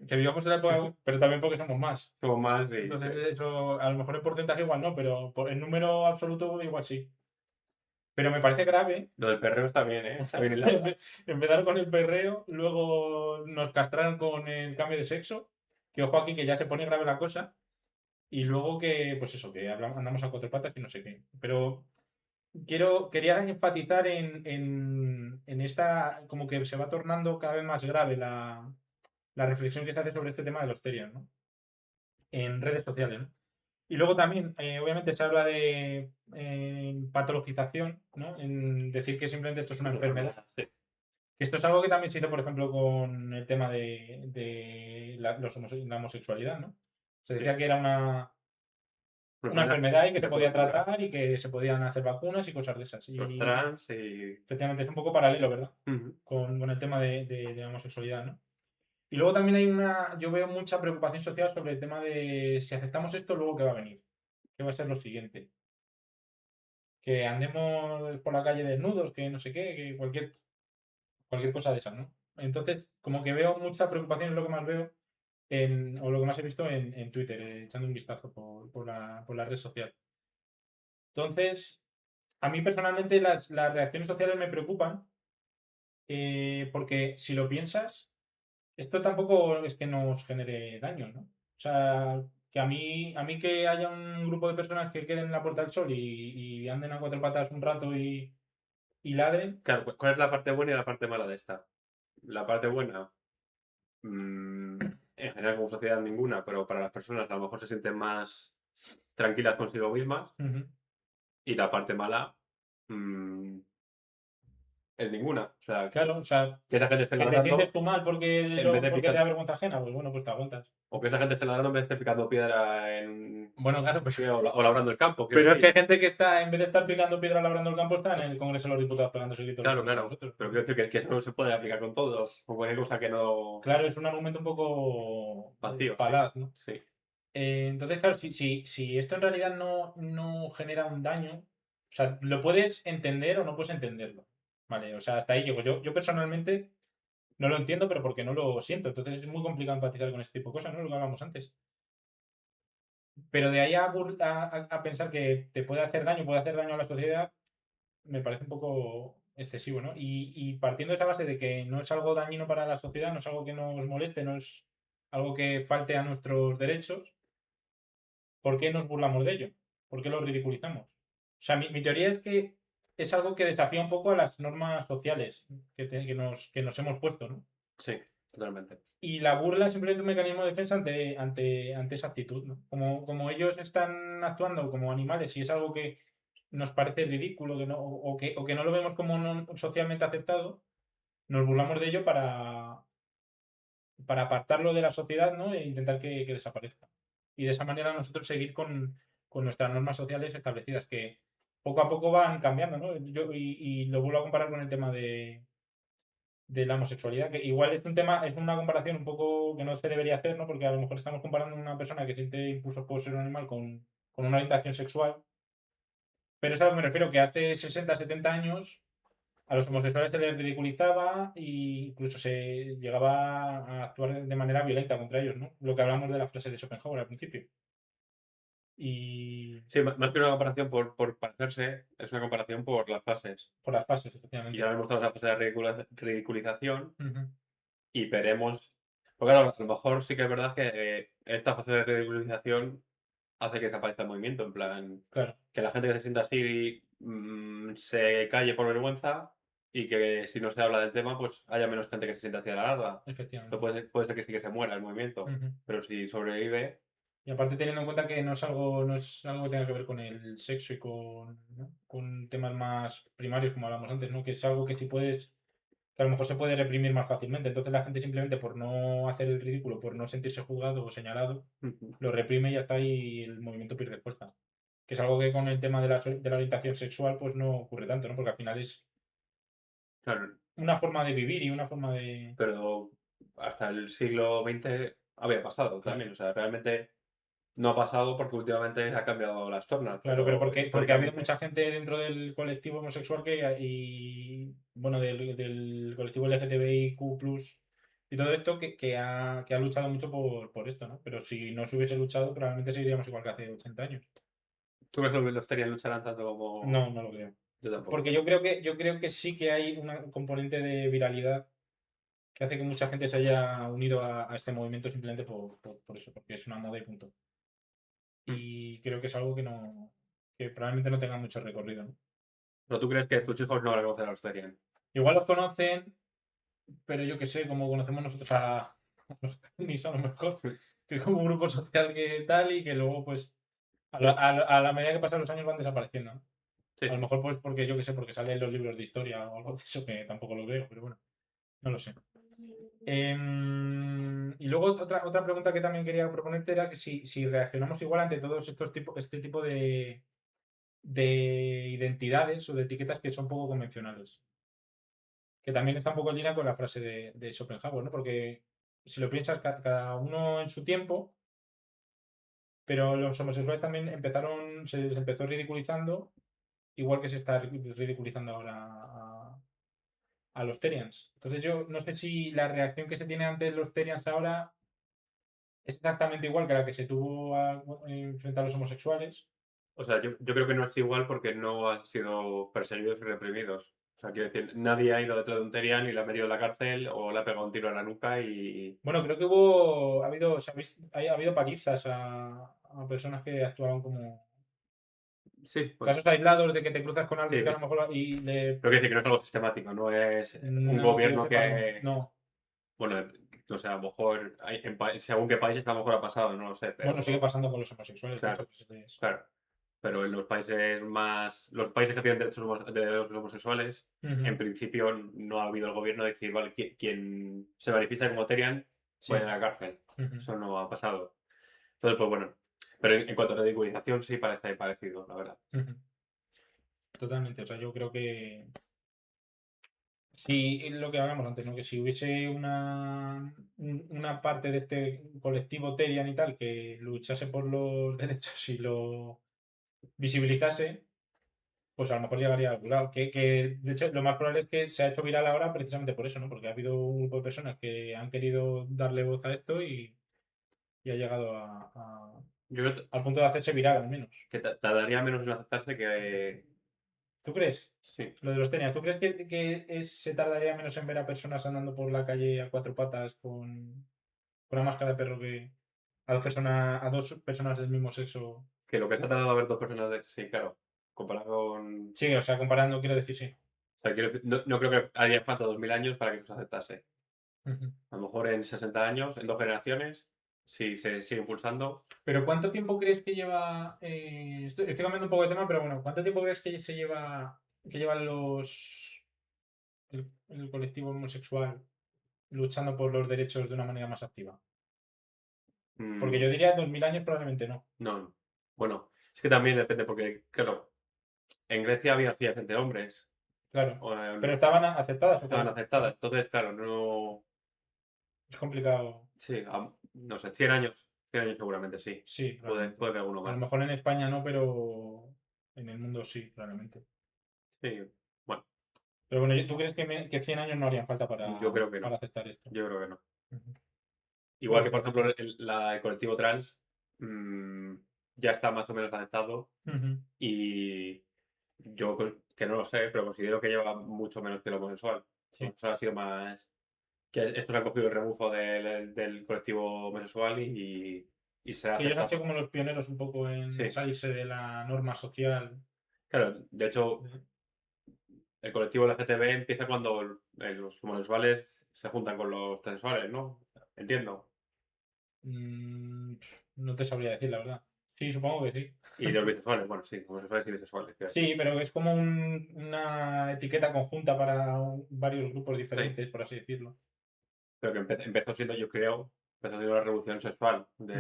Que vivamos en la época, pero también porque somos más. Somos más y... Entonces, sí. eso, a lo mejor en porcentaje igual no, pero en número absoluto igual sí. Pero me parece grave. Lo del perreo está bien, ¿eh? Está bien hilado. Empezaron con el perreo, luego nos castraron con el cambio de sexo. Que ojo aquí que ya se pone grave la cosa. Y luego que, pues eso, que andamos a cuatro patas y no sé qué. Pero quería enfatizar en esta, como que se va tornando cada vez más grave la reflexión que se hace sobre este tema de los terians, ¿no? En redes sociales, ¿no? Y luego también, obviamente, se habla de patologización, ¿no? En decir que simplemente esto es una enfermedad. Sí. Esto es algo que también se hizo, por ejemplo, con el tema de la homosexualidad, ¿no? Se Sí. decía que era una enfermedad y que se podía tratar y que se podían hacer vacunas y cosas de esas. Los Y trans y... efectivamente es un poco paralelo, ¿verdad? Ujú. Con el tema de la homosexualidad, ¿no? Y luego también yo veo mucha preocupación social sobre el tema de si aceptamos esto, luego qué va a venir, qué va a ser lo siguiente. Que andemos por la calle desnudos, que no sé qué, que cualquier cosa de esas, ¿no? Entonces, como que veo mucha preocupación, es lo que más veo, o lo que más he visto en Twitter, echando un vistazo por la red social. Entonces, a mí personalmente las reacciones sociales me preocupan, porque si lo piensas, esto tampoco es que nos genere daño, ¿no? O sea, que a mí que haya un grupo de personas que queden en la Puerta del Sol y anden a cuatro patas un rato y ladren. Claro, ¿cuál es la parte buena y la parte mala de esta? La parte buena, en general como sociedad ninguna, pero para las personas a lo mejor se sienten más tranquilas consigo mismas. Ujú. Y la parte mala, mm, es ninguna. O sea, Claro, o sea, que esa gente esté que te sientes ladrando tú mal en vez de porque te picar, da vergüenza ajena, pues bueno, pues te aguantas. o que esa gente esté ladrando en vez de estar picando piedra en... Bueno, claro, pues. sí, o labrando el campo, quiero Pero es que hay decir. gente que está, en vez de estar picando piedra labrando el campo, está en el Congreso de los Diputados pegándose gritos los Claro, unos a los claro. otros. Pero quiero decir que eso no se puede aplicar con todos. O cualquier cosa que no... Claro, es un argumento un poco vacío, sí. falaz, ¿no? Sí. Entonces, claro, si esto en realidad no genera un daño, o sea, lo puedes entender o no puedes entenderlo, ¿vale? O sea, hasta ahí llego. Yo personalmente no lo entiendo, pero porque no lo siento. Entonces es muy complicado empatizar con este tipo de cosas, ¿no? Lo que hablábamos antes. Pero de ahí a pensar que te puede hacer daño a la sociedad, me parece un poco excesivo, ¿no? Y partiendo de esa base de que no es algo dañino para la sociedad, no es algo que nos moleste, no es algo que falte a nuestros derechos, ¿por qué nos burlamos de ello? ¿Por qué lo ridiculizamos? O sea, mi teoría es que es algo que desafía un poco a las normas sociales que nos hemos puesto, ¿no? Sí, totalmente. Y la burla es simplemente un mecanismo de defensa ante esa actitud, ¿no? Como ellos están actuando como animales y es algo que nos parece ridículo que no, o que no lo vemos como socialmente aceptado, nos burlamos de ello para apartarlo de la sociedad, ¿no? E intentar que desaparezca. Y de esa manera nosotros seguir con nuestras normas sociales establecidas, que poco a poco van cambiando, ¿no? Y lo vuelvo a comparar con el tema de la homosexualidad, que igual es un tema, es una comparación un poco que no se debería hacer, ¿no? Porque a lo mejor estamos comparando a una persona que siente impulsos por ser un animal con una orientación sexual, pero es a lo que me refiero, que hace 60, 70 años a los homosexuales se les ridiculizaba e incluso se llegaba a actuar de manera violenta contra ellos, ¿no? Lo que hablamos de la frase de Schopenhauer al principio. Y Sí, más que una comparación por parecerse, es una comparación por las fases. Por las fases, Y efectivamente. ahora hemos estado en la fase de ridiculización Ujú. y veremos. Porque claro, a lo mejor sí que es verdad que esta fase de ridiculización hace que desaparezca el movimiento. En plan, Claro, que la gente que se sienta así se calle por vergüenza y que si no se habla del tema, pues haya menos gente que se sienta así a la larga. Esto efectivamente. puede ser que sí que se muera el movimiento, Ujú. pero si sobrevive, Y aparte teniendo en cuenta que no es algo que tenga que ver con el sexo y con, ¿no? con temas más primarios, como hablamos antes, ¿no? Que es algo que si puedes, que a lo mejor se puede reprimir más fácilmente. Entonces la gente simplemente por no hacer el ridículo, por no sentirse juzgado o señalado, lo reprime y ya está y el movimiento pierde fuerza. Que es algo que con el tema de la orientación sexual pues no ocurre tanto, ¿no? Porque al final es claro, una forma de vivir y una forma de... pero hasta el siglo XX había pasado Claro, también. O sea, realmente no ha pasado porque últimamente se han cambiado las tornas, claro, pero pero porque ha habido históricamente, mucha gente dentro del colectivo homosexual y, bueno, del colectivo LGTBIQ+, y todo esto que ha luchado mucho por esto, ¿no? Pero si no se hubiese luchado, probablemente seguiríamos igual que hace 80 años. ¿tú crees que los Terian lucharán tanto como No, no lo creo. yo tampoco? Porque yo creo que sí que hay una componente de viralidad que hace que mucha gente se haya unido a este movimiento simplemente por eso, porque es una moda y punto. Mm. Y creo que es algo que probablemente no tenga mucho recorrido, ¿no? ¿Pero tú crees que tus hijos no van a conocer a los Terian? Igual los conocen, pero yo qué sé, como conocemos nosotros a los Canis a lo mejor, que es como un grupo social que tal y que luego pues a la medida que pasan los años van desapareciendo, ¿no? Sí, A lo sí. mejor pues porque yo qué sé, porque salen los libros de historia o algo de eso que tampoco lo veo, pero bueno, no lo sé. Y luego otra pregunta que también quería proponerte era que si reaccionamos igual ante todos este tipo de identidades o de etiquetas que son poco convencionales. Que también está un poco en línea con la frase de Schopenhauer, ¿no? Porque si lo piensas, cada uno en su tiempo, pero los homosexuales también se les empezó ridiculizando, igual que se está ridiculizando ahora a los Terians. Entonces yo no sé si la reacción que se tiene ante los Terians ahora es exactamente igual que la que se tuvo frente a los homosexuales. O sea, yo creo que no es igual porque no han sido perseguidos y reprimidos. O sea, quiero decir, nadie ha ido detrás de un Terian y le ha metido en la cárcel o le ha pegado un tiro en la nuca y... Bueno, creo que ha habido palizas a personas que actuaban como Sí, pues casos aislados de que te cruzas con sí, alguien que a lo mejor pero quiero decir que no es algo sistemático, no es un no, que yo gobierno sepa, no. que... No. Bueno, no sé, a lo mejor según qué países a lo mejor ha pasado, no lo sé, Bueno, sigue pero pasando con los homosexuales, de hecho, claro, que claro. Pero en los países más, los países que tienen derechos de los homosexuales, Ujú. en principio no ha habido el gobierno de decir, vale, quien se manifiesta como Terian puede Sí. ir a la cárcel. Ujú. Eso no ha pasado. Entonces, pues bueno. Pero en cuanto a ridiculización, sí parece parecido, la verdad. Ujú. Totalmente. O sea, yo creo que si es lo que hablamos antes, ¿no? Que si hubiese una parte de este colectivo Terian y tal que luchase por los derechos y lo visibilizase, pues a lo mejor llegaría a algún lado. De hecho, lo más probable es que se ha hecho viral ahora precisamente por eso, ¿no? Porque ha habido un grupo de personas que han querido darle voz a esto y ha llegado Yo creo al punto de hacerse viral, al menos. que tardaría menos en aceptarse que... ¿Tú crees? Sí. Lo de los tenis, ¿tú crees que se tardaría menos en ver a personas andando por la calle a cuatro patas con una máscara de perro que a dos personas del mismo sexo? Que lo que se ha tardado a ver dos personas, sí, claro. Comparado con... Sí, o sea, comparando, quiero decir, sí. O sea, no creo que haría falta 2000 años para que eso se aceptase. Ujú. A lo mejor en 60 años, en dos generaciones, si se sigue impulsando. Pero ¿cuánto tiempo crees que lleva? Estoy cambiando un poco de tema, pero bueno, ¿cuánto tiempo crees que llevan el colectivo homosexual luchando por los derechos de una manera más activa? Porque mm, yo diría 2000 años probablemente no. no. Bueno, es que también depende, porque, claro, en Grecia había orgías entre hombres, Claro. o, Pero estaban aceptadas, ¿o estaban qué? aceptadas. Entonces, claro, no. Es complicado. Sí, no sé, 100 años. 100 años seguramente sí. Sí, Puede probablemente. que alguno A lo más. mejor en España no, pero en el mundo sí, probablemente. Sí, bueno, Pero bueno, ¿tú crees que 100 años no harían falta yo creo que no. para aceptar esto? Yo creo que no. Ujú. Igual Bueno, que, por será ejemplo, cuestión. el colectivo trans. mm, ya está más o menos aceptado Ujú. y yo, que no lo sé, pero considero que lleva mucho menos que el homosexual. El Sí. homosexual ha sido más... Que estos han cogido el rebufo del colectivo homosexual y se ha Que ellos han aceptado. sido como los pioneros un poco en Sí, salirse de la norma social. claro, de hecho, el colectivo LGTB empieza cuando los homosexuales se juntan con los transexuales, ¿no? Entiendo. No te sabría decir, la verdad. Sí, supongo que sí. Y los bisexuales, bueno, sí, homosexuales y bisexuales, quiero decir. Sí, pero es como una etiqueta conjunta para varios grupos Sí, diferentes, por así decirlo. pero que empezó siendo, yo creo, empezó siendo la revolución sexual Ujú.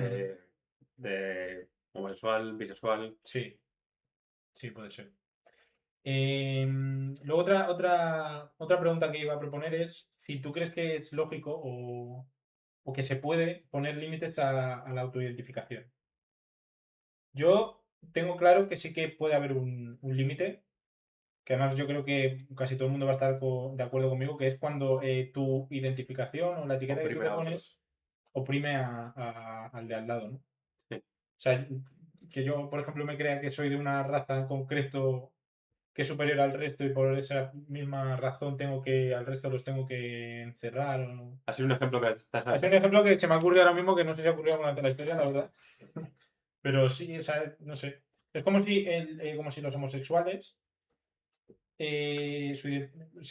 de homosexual, bisexual. Sí, sí, puede ser. Luego otra pregunta que iba a proponer es si tú crees que es lógico o que se puede poner límites a la autoidentificación. Yo tengo claro que sí que puede haber un límite, que además yo creo que casi todo el mundo va a estar de acuerdo conmigo, que es cuando tu identificación o la etiqueta que tú Oprime te a otros. pones oprime al de al lado, ¿no? O Sí. sea, que yo, por ejemplo, me crea que soy de una raza en concreto que es superior al resto y por esa misma razón al resto los tengo que encerrar. Ha sido un ejemplo que Es un ejemplo que se me ocurre ahora mismo que no sé si ha ocurrido alguna vez en la historia, la verdad. Pero sí, o sea, no sé. Es como si los homosexuales,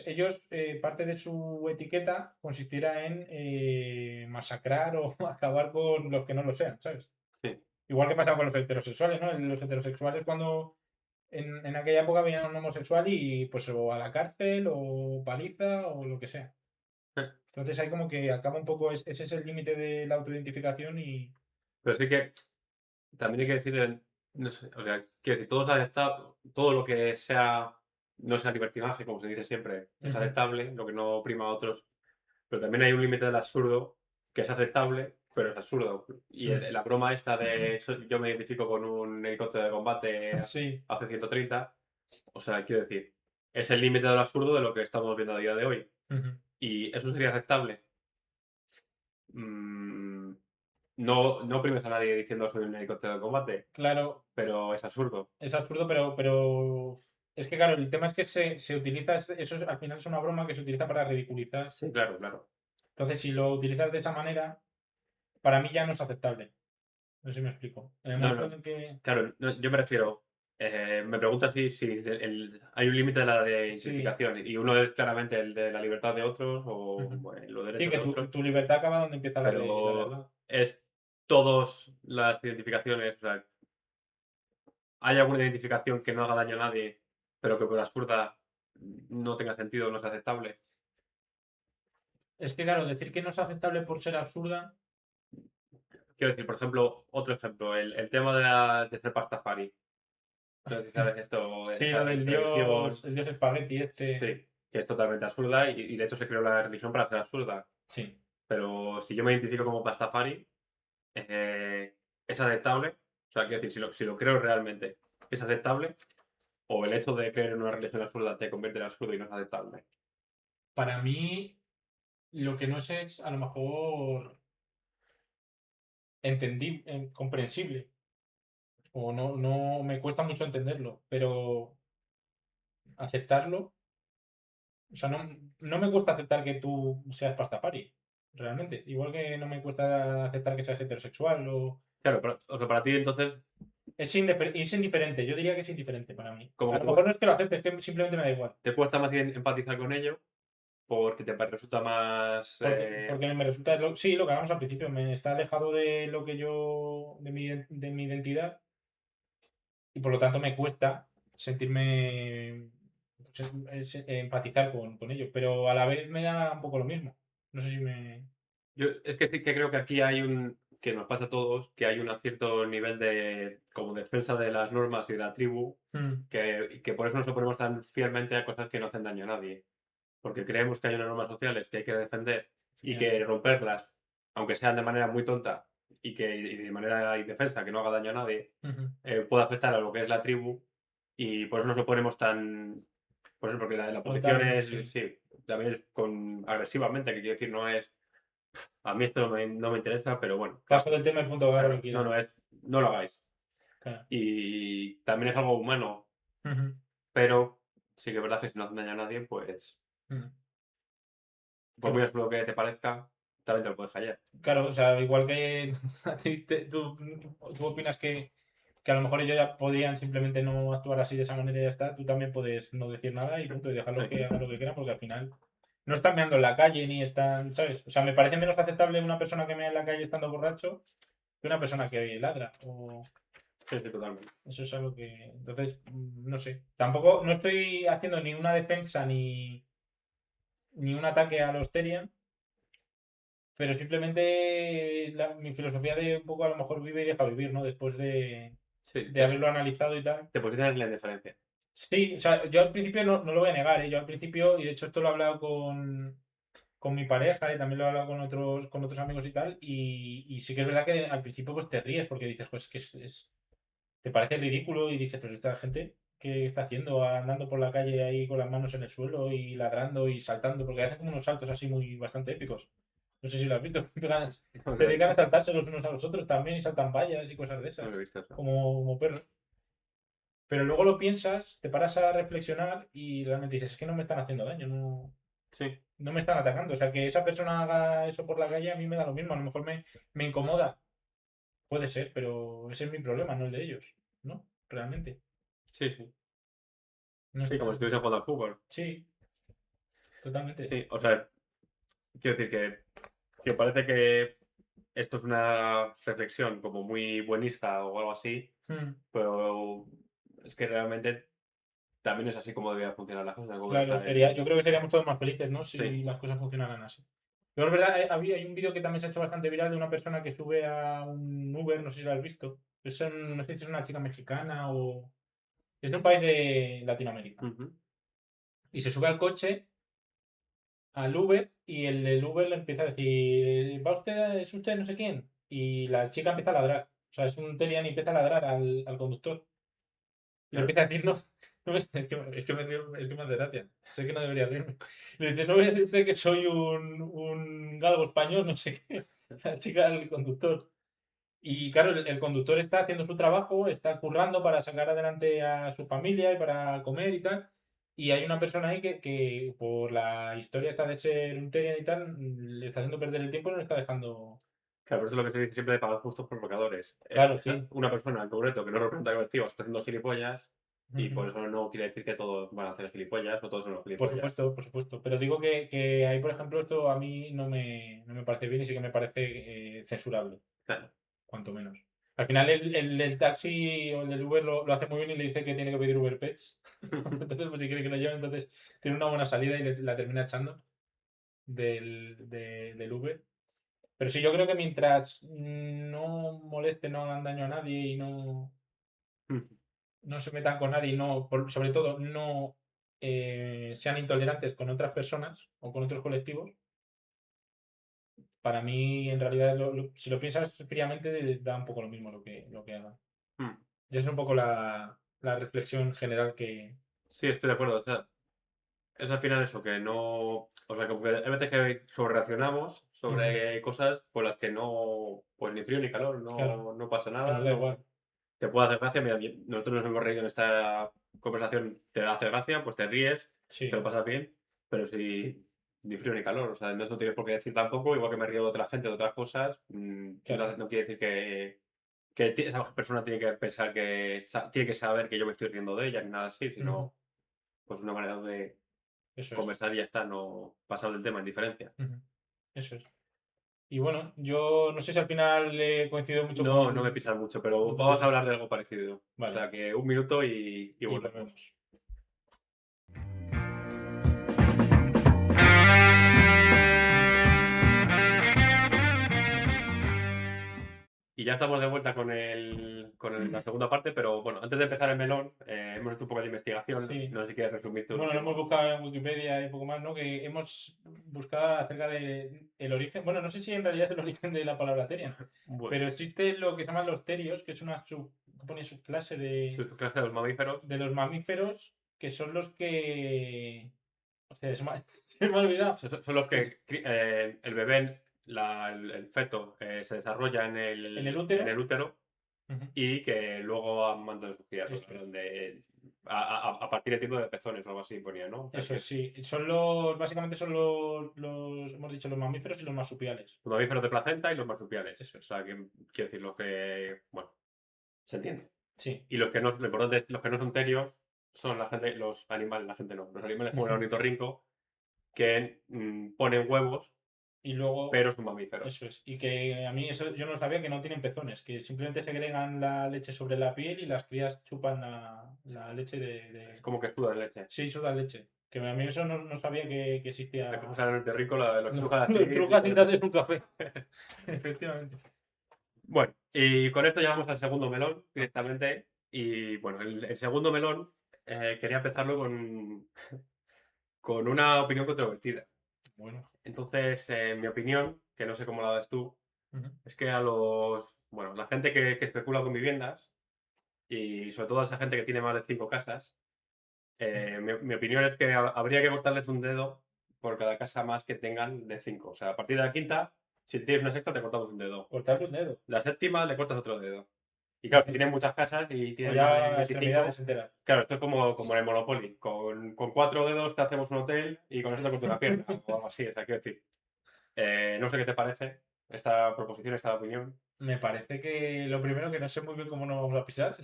ellos, parte de su etiqueta consistiera en masacrar o acabar con los que no lo sean, ¿sabes? sí. Igual que pasa con los heterosexuales, ¿no? Los heterosexuales cuando en aquella época venían a un homosexual y pues o a la cárcel o paliza o lo que sea. Entonces hay como que acaba un poco, ese es el límite de la autoidentificación y... Pero sí que también hay que decir, no sé, o sea, quiero decir, todo es aceptable, todo lo que sea, no sea libertinaje, como se dice siempre, es Ujú, aceptable, lo que no prima a otros, pero también hay un límite del absurdo que es aceptable, pero es absurdo. Y ujú. la broma esta de yo me identifico con un helicóptero de combate Sí, hace 130, o sea, quiero decir, es el límite del absurdo de lo que estamos viendo a día de hoy. ujú. ¿Y eso sería aceptable? Mm, no, no oprimes a nadie diciendo soy un helicóptero de combate, Claro, pero es absurdo. es absurdo, pero es que claro, el tema es que se utiliza, eso al final es una broma que se utiliza para ridiculizar. Sí, claro, claro. Entonces, si lo utilizas de esa manera, para mí ya no es aceptable. No sé si me explico. En el No, momento en no, el que... claro, yo me refiero, me preguntas si hay un límite de la de Sí, identificación y uno es claramente el de la libertad de otros o ujú. bueno, los Sí, derechos que de otros, tu libertad acaba donde empieza la de al pero lado. es todas las identificaciones, o sea, hay alguna identificación que no haga daño a nadie, pero que por absurda no tenga sentido, no sea aceptable. Es que claro, decir que no es aceptable por ser absurda. Quiero decir, por ejemplo, otro ejemplo, el tema de ser pastafari. No sé si sabes esto, Sí, lo esta del religión, el dios espagueti este. sí, que es totalmente absurda y de hecho se creó la religión para ser absurda. Sí. Pero si yo me identifico como pastafari, ¿es aceptable? O sea, quiero decir, si lo creo realmente, ¿es aceptable? ¿O el hecho de creer en una religión absurda te convierte en absurdo y no es aceptable? Para mí, lo que no es a lo mejor comprensible. O no me cuesta mucho entenderlo, pero aceptarlo. O sea, no me cuesta aceptar que tú seas pastafari, realmente. Igual que no me cuesta aceptar que seas heterosexual o... Claro, pero, o sea, para ti entonces, Es indiferente, yo diría que es indiferente para mí. como A que lo mejor no es que lo acepte, es que simplemente me da igual. te cuesta más bien empatizar con ello porque te resulta más... Porque me resulta, sí, lo que hablamos al principio, me está alejado de lo que yo, de mi identidad y por lo tanto me cuesta sentirme, empatizar con ello, pero a la vez me da un poco lo mismo. No sé si me... Yo es que sí que creo que aquí hay que nos pasa a todos, que hay un cierto nivel de como defensa de las normas y de la tribu, Mm, que por eso nos oponemos tan fielmente a cosas que no hacen daño a nadie. Porque creemos que hay unas normas sociales que hay que defender y que efectivamente. romperlas, aunque sean de manera muy tonta y de manera indefensa, que no haga daño a nadie, Ujú. puede afectar a lo que es la tribu y por eso nos oponemos tan... Por eso, porque la oposición Frontalmente, es, sí. sí, también es agresivamente, que quiere decir, no es a mí esto no me interesa, pero bueno, Paso del tema y punto, o sea, haga lo que no, quiera. no lo hagáis. Claro. Y también es algo humano, Ujú, pero sí que es verdad que si no hacen daño a nadie, pues ujú. por muy Claro, absurdo que te parezca, también te lo puedes callar. claro, o sea, igual que a ti tú opinas que a lo mejor ellos ya podían simplemente no actuar así de esa manera y ya está, tú también puedes no decir nada y punto, y dejarlos Sí, que hagan lo que quieran, porque al final no están meando en la calle ni están, ¿sabes? O sea, me parece menos aceptable una persona que mea en la calle estando borracho que una persona que ladra. O sí, sí, totalmente. eso es algo que. Entonces, no sé. Tampoco, no estoy haciendo ni una defensa ni un ataque a los Terian, pero simplemente mi filosofía de un poco a lo mejor vive y deja vivir, ¿no? Después Sí, de haberlo analizado y tal. te posicionas en la indiferencia. Sí, o sea, yo al principio no lo voy a negar, ¿eh? Yo al principio, y de hecho esto lo he hablado con mi pareja y también lo he hablado con otros amigos y tal, y sí que es verdad que al principio pues te ríes porque dices, pues que te parece ridículo y dices, pero esta gente, ¿qué está haciendo? Andando por la calle ahí con las manos en el suelo y ladrando y saltando, porque hacen como unos saltos así muy bastante épicos. No sé si lo has visto. No Se lo he dedican a visto. saltarse los unos a los otros también y saltan vallas y cosas de No esas, lo he visto eso. como perros. Pero luego lo piensas, te paras a reflexionar y realmente dices, es que no me están haciendo daño, Sí, no me están atacando. O sea, que esa persona haga eso por la calle a mí me da lo mismo. A lo mejor me incomoda. Puede ser, pero ese es mi problema, no el de ellos. ¿No? Realmente. sí, sí. No Sí, como si están. estuviesen jugando al fútbol. Sí, totalmente. Sí, o sea, quiero decir que parece que esto es una reflexión como muy buenista o algo así, Mm, pero es que realmente también es así como deberían funcionar las cosas. Como claro, yo creo que seríamos todos más felices, ¿no? Sí. Si las cosas funcionaran así. Pero es verdad, hay un vídeo que también se ha hecho bastante viral de una persona que sube a un Uber, no sé si lo has visto. No sé si es una chica mexicana o. Es de un país de Latinoamérica. Ujú. Y se sube al coche, al Uber, y el del Uber le empieza a decir, ¿va usted, es usted no sé quién? Y la chica empieza a ladrar. O sea, es un Terian y empieza a ladrar al conductor. Le Claro. empieza a decir, no, no es que me río, es que me hace gracia. Sé que no debería reírme. Le dice, no es usted que soy un galgo español, no sé qué. La chica, el conductor. Y claro, el conductor está haciendo su trabajo, está currando para sacar adelante a su familia y para comer y tal. Y hay una persona ahí que por la historia esta de ser un Terian y tal, le está haciendo perder el tiempo y no le está dejando. Claro, pero eso es lo que se dice siempre de pagar justos por pecadores. Claro, sí. Una persona en concreto que no representa al colectivo está haciendo gilipollas y Ujú. por eso no quiere decir que todos van a hacer gilipollas o todos son los Por gilipollas. supuesto, por supuesto. Pero digo que ahí, por ejemplo, esto a mí no me parece bien y sí que me parece censurable, Claro. cuanto menos. Al final el del taxi o el del Uber lo hace muy bien y le dice que tiene que pedir Uber Pets. Entonces, pues si quiere que lo lleve, entonces tiene una buena salida y la termina echando del Uber. Pero sí, yo creo que mientras no moleste, no hagan daño a nadie y no se metan con nadie y sobre todo no sean intolerantes con otras personas o con otros colectivos, para mí en realidad si lo piensas fríamente da un poco lo mismo lo que hagan. Y esa es un poco la reflexión general que. Sí, estoy de acuerdo. O sea, es al final eso, que no. O sea, como que hay veces que sobrereaccionamos Ujú, sobre cosas por las que no. Pues ni frío ni calor, claro, no pasa que nos nada, da igual. no. Te puede hacer gracia. Mira, nosotros nos hemos reído en esta conversación, te hace gracia, pues te ríes, te lo Sí, pasas bien, pero si ni frío ni calor, o sea, no eso tienes por qué decir tampoco, igual que me río de otra gente, de otras cosas, claro. no quiere decir que esa persona tiene que pensar tiene que saber que yo me estoy riendo de ella, ni nada así, Ujú, sino pues una manera de eso es. conversar y ya está, no pasar del tema en diferencia. Ujú, eso es. Y bueno, yo no sé si al final coincido mucho No, no me con. pisan mucho, pero No te vamos a pesa. hablar de algo parecido. O Vale, sea que un minuto y y volvemos. volvemos. Y ya estamos de vuelta con la segunda parte, pero bueno, antes de empezar el melón, hemos hecho un poco de investigación. Sí. No sé si quieres resumir tú lo Bueno, que lo hemos hemos. buscado en Wikipedia y poco más, ¿no? Que hemos buscado acerca de el origen. Bueno, no sé si en realidad es el origen de la palabra Terian, Bueno, pero existe lo que se llaman los terios, que es una subclase su clase de los mamíferos. de los mamíferos, que son los que. Hostia, se me ha olvidado. Son los que el bebé, el feto, se desarrolla en En el en el útero útero Ujú. y que luego han mandado sus crías, Eso es. donde a partir de tipo de pezones o algo así ponía, ¿no? O sea, Eso que es, es sí. Básicamente son hemos dicho, los mamíferos y los marsupiales. los mamíferos de placenta y los marsupiales. Eso O es. sea, que quiero decir, los que, bueno, se entiende. Sí. Y los que no, lo importante es, los que no son terios son la gente, los animales, la gente no, los animales como el ornitorrinco, que ponen huevos, Y luego, pero son mamíferos. eso es. Y que a mí eso yo no sabía que no tienen pezones, que simplemente segregan la leche sobre la piel y las crías chupan la leche Es como que sudan leche. Sí, sudan leche. Que a mí eso no sabía que La existía. cosa el ornitorrinco, la de los trucas así, Los trucas y te tipo. haces un café. Efectivamente. Bueno, y con esto llegamos al segundo melón directamente. Y bueno, el segundo melón quería empezarlo con una opinión controvertida. Bueno. Entonces, mi opinión, que no sé cómo la das tú, Ujú. es que bueno, la gente que especula con viviendas y sobre todo a esa gente que tiene más de 5 casas, Sí. mi opinión es que habría que cortarles un dedo por cada casa más que tengan de 5. O sea, a partir de la quinta, si tienes una sexta, te cortamos un dedo. Cortarle un dedo. La séptima, le cortas otro dedo. Y Y claro, si sí. tienen muchas casas y O tienen más de ya extremidades 25, enteras. claro, esto es como en el Monopoly. Con 4 dedos te hacemos un hotel y con eso te corto una pierna o algo así. O sea, quiero decir, no sé qué te parece esta proposición, esta opinión. Me parece que lo primero que no sé muy bien cómo nos vamos a pisar.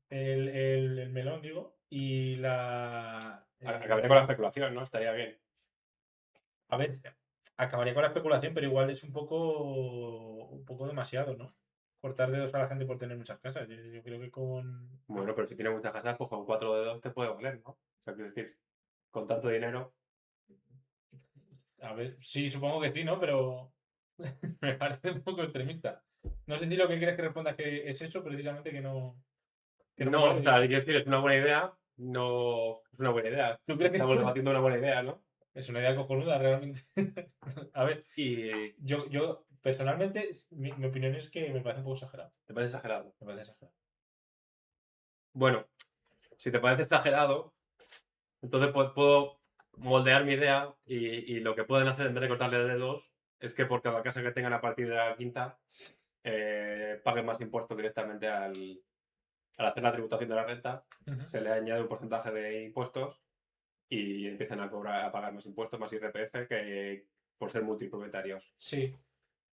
El melón, digo. Y la. Acabaría con la especulación, ¿no? Estaría bien. A ver, acabaría con la especulación, pero igual es un poco demasiado, ¿no? Cortar dedos a la gente por tener muchas casas. Yo creo que con. Bueno, pero si tienes muchas casas, pues con 4 dedos te puede valer, ¿no? O sea, quiero decir, con tanto dinero. A ver, sí, supongo que sí, ¿no? Pero me parece un poco extremista. No sé si lo que quieres que responda es que es eso, precisamente que no me No, o parece sea, bien. quiero decir, es una buena idea. No, es una buena idea. ¿Tú crees Estamos que debatiendo una buena idea, ¿no? es una idea cojonuda realmente? A ver, Y yo personalmente, mi opinión es que me parece un poco exagerado. te parece exagerado. Me parece exagerado. Bueno, si te parece exagerado, entonces pues, puedo moldear mi idea y lo que pueden hacer en vez de cortarle dedos es que por cada casa que tengan a partir de la quinta paguen más impuestos directamente al hacer la tributación de la renta. Ujú. Se le añade un porcentaje de impuestos y empiezan a pagar más impuestos, más IRPF que por ser multipropietarios. Sí,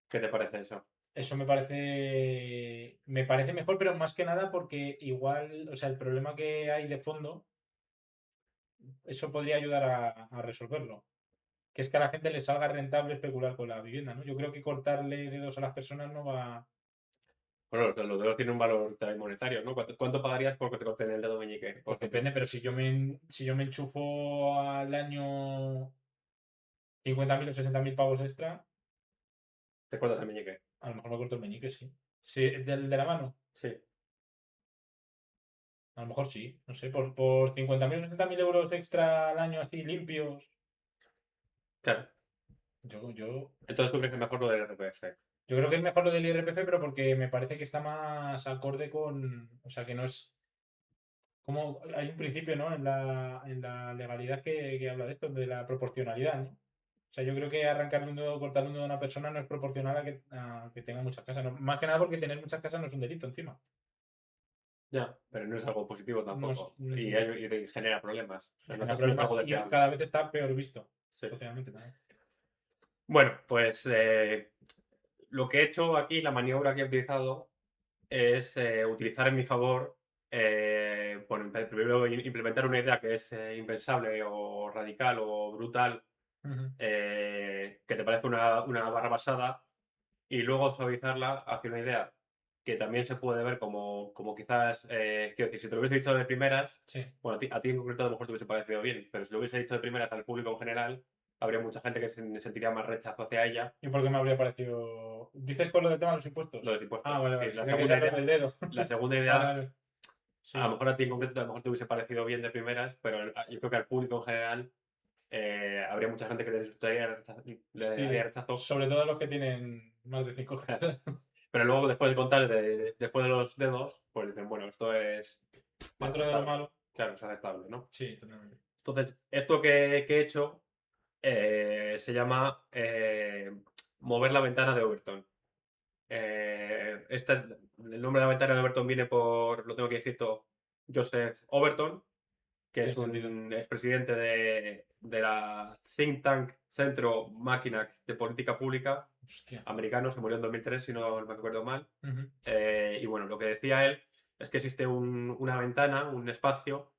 ¿Qué te parece eso? eso me parece mejor, pero más que nada porque igual, o sea, el problema que hay de fondo, eso podría ayudar a resolverlo. Que es que a la gente le salga rentable especular con la vivienda, ¿no? Yo creo que cortarle dedos a las personas no va. Bueno, los dedos tienen un valor también monetario, ¿no? ¿Cuánto pagarías por que te corten el dedo meñique, por Pues ejemplo? depende, pero si yo me enchufo al año 50.000 o 60.000 pavos extra, ¿Te cortas el meñique? a lo mejor me corto el meñique, sí. Sí, de la mano, Sí. a lo mejor sí. No sé, por 50.000 o 60.000 euros extra al año así limpios. Claro. Yo Entonces tú crees que es mejor lo del RPF. Yo creo que es mejor lo del IRPF, pero porque me parece que está más acorde con. O sea, que no es. Como hay un principio, ¿no? En la legalidad que habla de esto, de la proporcionalidad, ¿no? O sea, yo creo que arrancarle un dedo, cortarle un dedo a una persona no es proporcional a que tenga muchas casas. Más que nada porque tener muchas casas no es un delito encima. Ya, pero no es algo positivo No es, tampoco. Y genera problemas. O sea, no genera es, no es problemas algo y deseable. cada vez está peor visto Sí. socialmente también. Bueno, pues lo que he hecho aquí, la maniobra que he utilizado, es utilizar en mi favor, bueno, primero implementar una idea que es impensable o radical o brutal, Ujú. que te parece una barra basada, y luego suavizarla hacia una idea que también se puede ver como quizás, quiero decir, si te lo hubiese dicho de primeras, Sí. bueno, a ti en concreto a lo mejor te hubiese parecido bien, pero si lo hubiese dicho de primeras al público en general, habría mucha gente que se sentiría más rechazo hacia ella. ¿Y por qué me habría parecido? ¿Dices con lo del tema de los impuestos? Lo de Ah, impuestos, vale, sí, vale. Creía que ya lo del dedo. la segunda Vale, idea, vale. a lo Sí. mejor a ti en concreto a lo mejor te hubiese parecido bien de primeras, pero yo creo que al público en general habría mucha gente que le daría Sí, rechazo. sobre todo los que tienen más de 5 casas. Pero luego después de contar, después de los dedos, pues dicen, bueno, esto es Dentro de lo aceptable. malo. Claro, es aceptable, ¿no? Sí, totalmente. Entonces, esto que he hecho se llama mover la ventana de Overton. el nombre de la ventana de Overton viene lo tengo aquí escrito, Joseph Overton, que Tiene es sentido. un expresidente de la think tank Centro Mackinac de Política Pública Hostia. americano, se murió en 2003 si no me acuerdo mal. Ujú. Y bueno, lo que decía él es que existe una ventana, un espacio,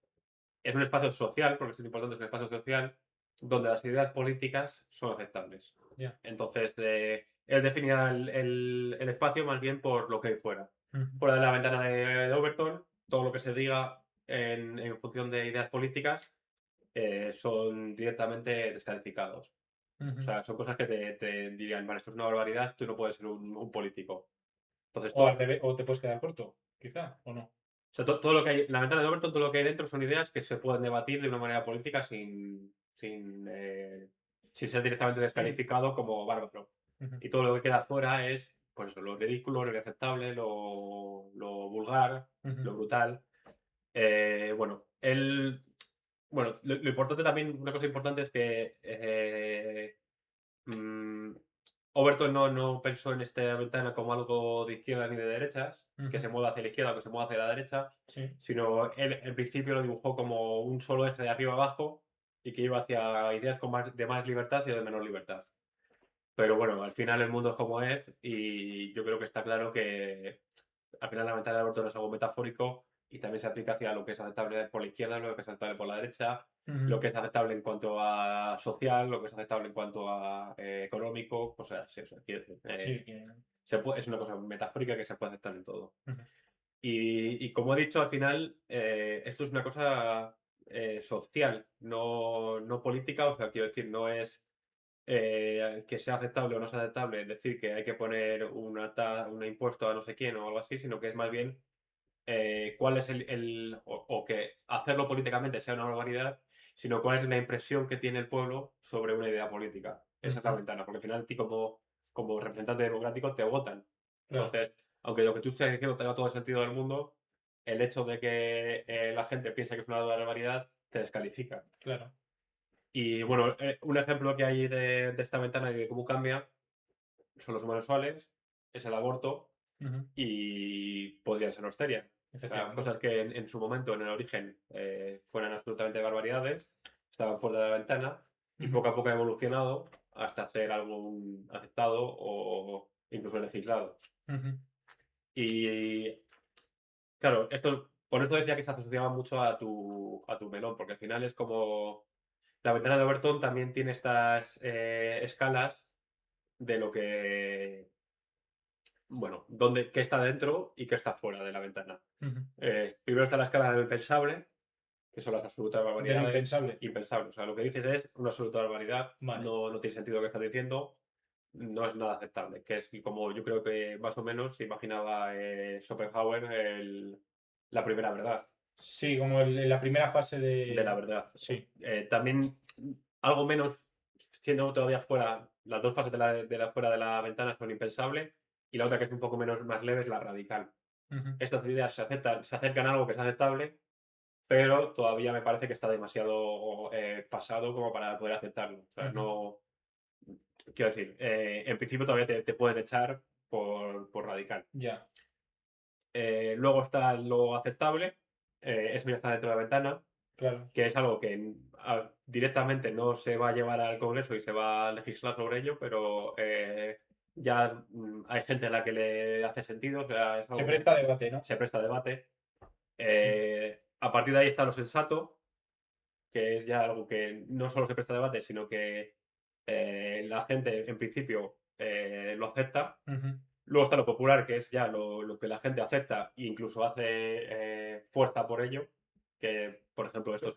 es un espacio social, porque es importante, es un espacio social, donde las ideas políticas son aceptables. Ya. Entonces, él definía el espacio más bien por lo que hay fuera. Ujú. Fuera de la ventana de Overton, todo lo que se diga en función de ideas políticas son directamente descalificados. O Ujú. sea, son cosas que te dirían, vale, esto es una barbaridad, tú no puedes ser un político. Entonces, O al revés, o te puedes quedar corto, quizá, o no. o sea, todo lo que hay, la ventana de Overton, todo lo que hay dentro son ideas que se pueden debatir de una manera política sin ser directamente Sí. descalificado como bárbaro. Ujú. Y todo lo que queda fuera es pues, lo ridículo, lo inaceptable, lo vulgar, Ujú. lo brutal. Bueno, lo importante también, una cosa importante es que mm, Overton no pensó en esta ventana como algo de izquierdas ni de derechas, que Ujú. se mueva hacia la izquierda o que se mueva hacia la derecha, Sí. sino él en principio lo dibujó como un solo eje de arriba abajo y que iba hacia ideas de más libertad y de menor libertad. Pero bueno, al final el mundo es como es y yo creo que está claro que al final la ventana de Overton es algo metafórico y también se aplica hacia lo que es aceptable por la izquierda, lo que es aceptable por la derecha, Ujú. lo que es aceptable en cuanto a social, lo que es aceptable en cuanto a económico, o sea, sí, eso quiero decir. Sí, que. Es una cosa metafórica que se puede aceptar en todo. Ujú. Y como he dicho, al final, esto es una cosa social, no política, o sea, quiero decir, no es que sea aceptable o no sea aceptable, decir que hay que poner un impuesto a no sé quién o algo así, sino que es más bien cuál es o que hacerlo políticamente sea una barbaridad, sino cuál es la impresión que tiene el pueblo sobre una idea política. Esa es la Ujú. ventana, porque al final a ti como representante democrático te votan. Claro, Entonces, aunque lo que tú estés diciendo tenga todo el sentido del mundo, el hecho de que la gente piense que es una barbaridad te descalifica. claro. Y bueno, un ejemplo que hay de esta ventana y de cómo cambia son los homosexuales, es el aborto Ujú. y podría ser Austeria. O sea, Efectivamente. cosas que en su momento, en el origen, fueran absolutamente barbaridades, estaban fuera de la ventana y Ujú. poco a poco ha evolucionado hasta ser algo aceptado o incluso legislado. Ujú. Y claro, por eso decía que se asociaba mucho a tu melón, porque al final es como la ventana de Overton también tiene estas escalas de lo que, bueno, qué está dentro y qué está fuera de la ventana. Ujú. Primero está la escala de lo impensable, que son las absolutas De lo barbaridades. impensable. Impensable. O sea, lo que dices es una absoluta barbaridad, Vale. no tiene sentido lo que estás diciendo, no es nada aceptable. Que es como yo creo que más o menos se imaginaba Schopenhauer la primera verdad Sí, como la primera fase de la de. verdad. Sí. También algo menos, siendo todavía fuera, las dos fases fuera de la ventana son impensable y la otra que es un poco menos más leve es la radical. Ujú. Estas ideas se acercan a algo que es aceptable, pero todavía me parece que está demasiado pasado como para poder aceptarlo. O sea, Ujú. no. Quiero decir, en principio todavía te pueden echar por radical. Ya. Luego está lo aceptable, eso ya está dentro de la ventana, Claro. que es algo que directamente no se va a llevar al Congreso y se va a legislar sobre ello, pero ya hay gente a la que le hace sentido, o sea, es Se algo que presta a debate, ¿no? se presta a debate. Sí. A partir de ahí está lo sensato, que es ya algo que no solo se presta a debate, sino que la gente en principio lo acepta. Ujú. Luego está lo popular, que es ya lo que la gente acepta e incluso hace fuerza por ello, que por ejemplo esto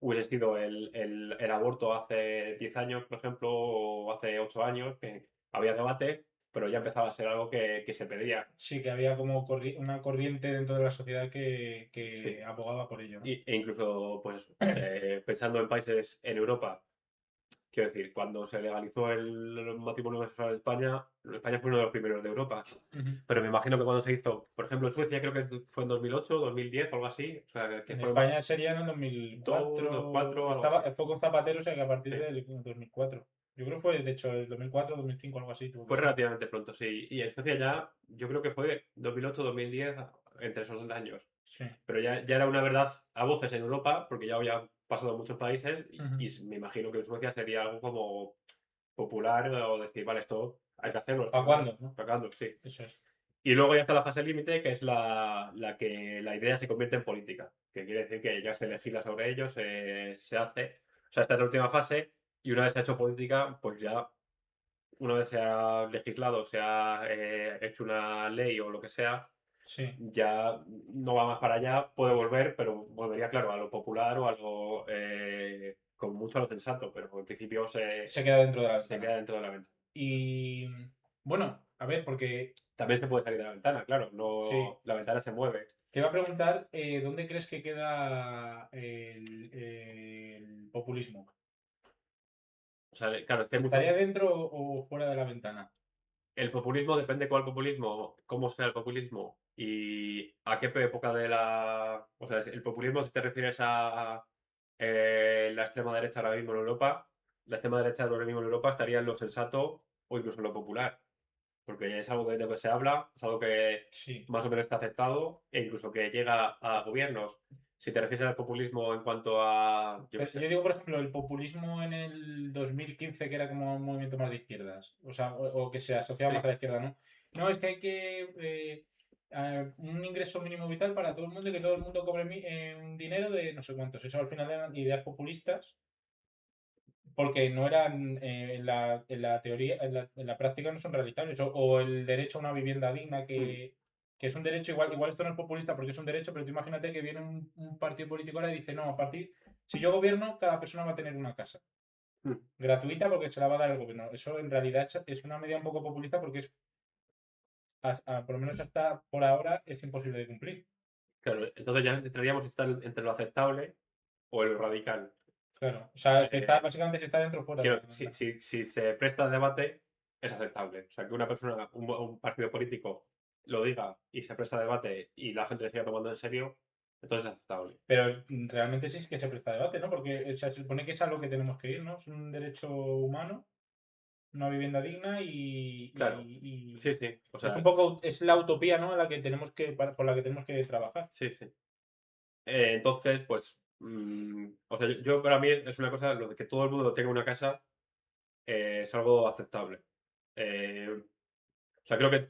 hubiese sido el aborto hace 10 años, por ejemplo, o hace 8 años, que había debate, pero ya empezaba a ser algo que se pedía. Sí, que había como una corriente dentro de la sociedad que Sí. abogaba por ello, ¿no? E incluso, pues, pensando en países en Europa, quiero decir, cuando se legalizó el matrimonio homosexual en España fue uno de los primeros de Europa. Ujú. Pero me imagino que cuando se hizo, por ejemplo, en Suecia creo que fue en 2008, 2010 o algo así, o sea, que En fueron España sería en el 2, 2004. 4, algo Estaba, así. fue con Zapatero, o sea que a partir Sí. del 2004. Yo creo que fue, de hecho, el 2004, 2005, algo así, tuvo que Fue ser. relativamente pronto, sí. Y en Suecia ya, yo creo que fue 2008-2010, entre esos 2 años. Sí. Pero ya era una verdad a voces en Europa, porque ya había pasado en muchos países, Ujú. y me imagino que en Suecia sería algo como popular o decir, vale, esto hay que hacerlo, ¿Para cuándo, no? tocando, sí. Eso es. Y luego ya está la fase límite, que es la que la idea se convierte en política, que quiere decir que ya se legisla sobre ello, se hace. O sea, esta es la última fase, y una vez se ha hecho política, pues ya, una vez se ha legislado, se ha hecho una ley o lo que sea, Sí. ya no va más para allá, puede volver, pero volvería, claro, a lo popular o a lo, con mucho a lo sensato, pero en principio Se queda dentro de la se ventana. queda dentro de la ventana. Y bueno, a ver, porque También se puede salir de la ventana, claro, sí, no, la ventana se mueve. te iba a preguntar dónde crees que queda el populismo. O sea, claro, es que hay ¿Estaría mucho. dentro o fuera de la ventana? El populismo depende cuál populismo, cómo sea el populismo y a qué época de la. O sea, el populismo, si te refieres a la extrema derecha ahora mismo en Europa, la extrema derecha ahora mismo en Europa estaría en lo sensato o incluso en lo popular, porque es algo de lo que se habla, es algo que Sí. más o menos está aceptado e incluso que llega a gobiernos. Si te refieres al populismo en cuanto a, yo qué Pero sé, yo digo, por ejemplo, el populismo en el 2015, que era como un movimiento más de izquierdas, o sea, o que se asociaba más a sí, la izquierda, ¿no? No, es que hay que un ingreso mínimo vital para todo el mundo y que todo el mundo cobre un dinero de no sé cuántos. Eso al final eran ideas populistas porque no eran en la teoría, en la práctica no son realizables. O el derecho a una vivienda digna, mm, que es un derecho, igual esto no es populista porque es un derecho, pero tú imagínate que viene un partido político ahora y dice, no, si yo gobierno, cada persona va a tener una casa. mm, Gratuita porque se la va a dar el gobierno. Eso en realidad es una medida un poco populista porque por lo menos hasta por ahora es imposible de cumplir. claro, entonces ya entraríamos entre lo aceptable o lo radical. Claro. O sea, Eh, básicamente si está dentro o fuera de la si, ventana. si se presta al debate, es aceptable. O sea, que una persona, un partido político lo diga y se presta a debate y la gente le siga tomando en serio, entonces es aceptable. Pero realmente sí es que se presta debate, ¿no? Porque o sea, se supone que es a lo que tenemos que ir, ¿no? Es un derecho humano, una vivienda digna Claro, sí, sí. O es un sea, poco, es la utopía, ¿no? A la que por la que tenemos que trabajar. sí, sí. Entonces, pues, o sea, yo para mí es una cosa, lo de que todo el mundo tenga una casa es algo aceptable. Eh, O sea, creo que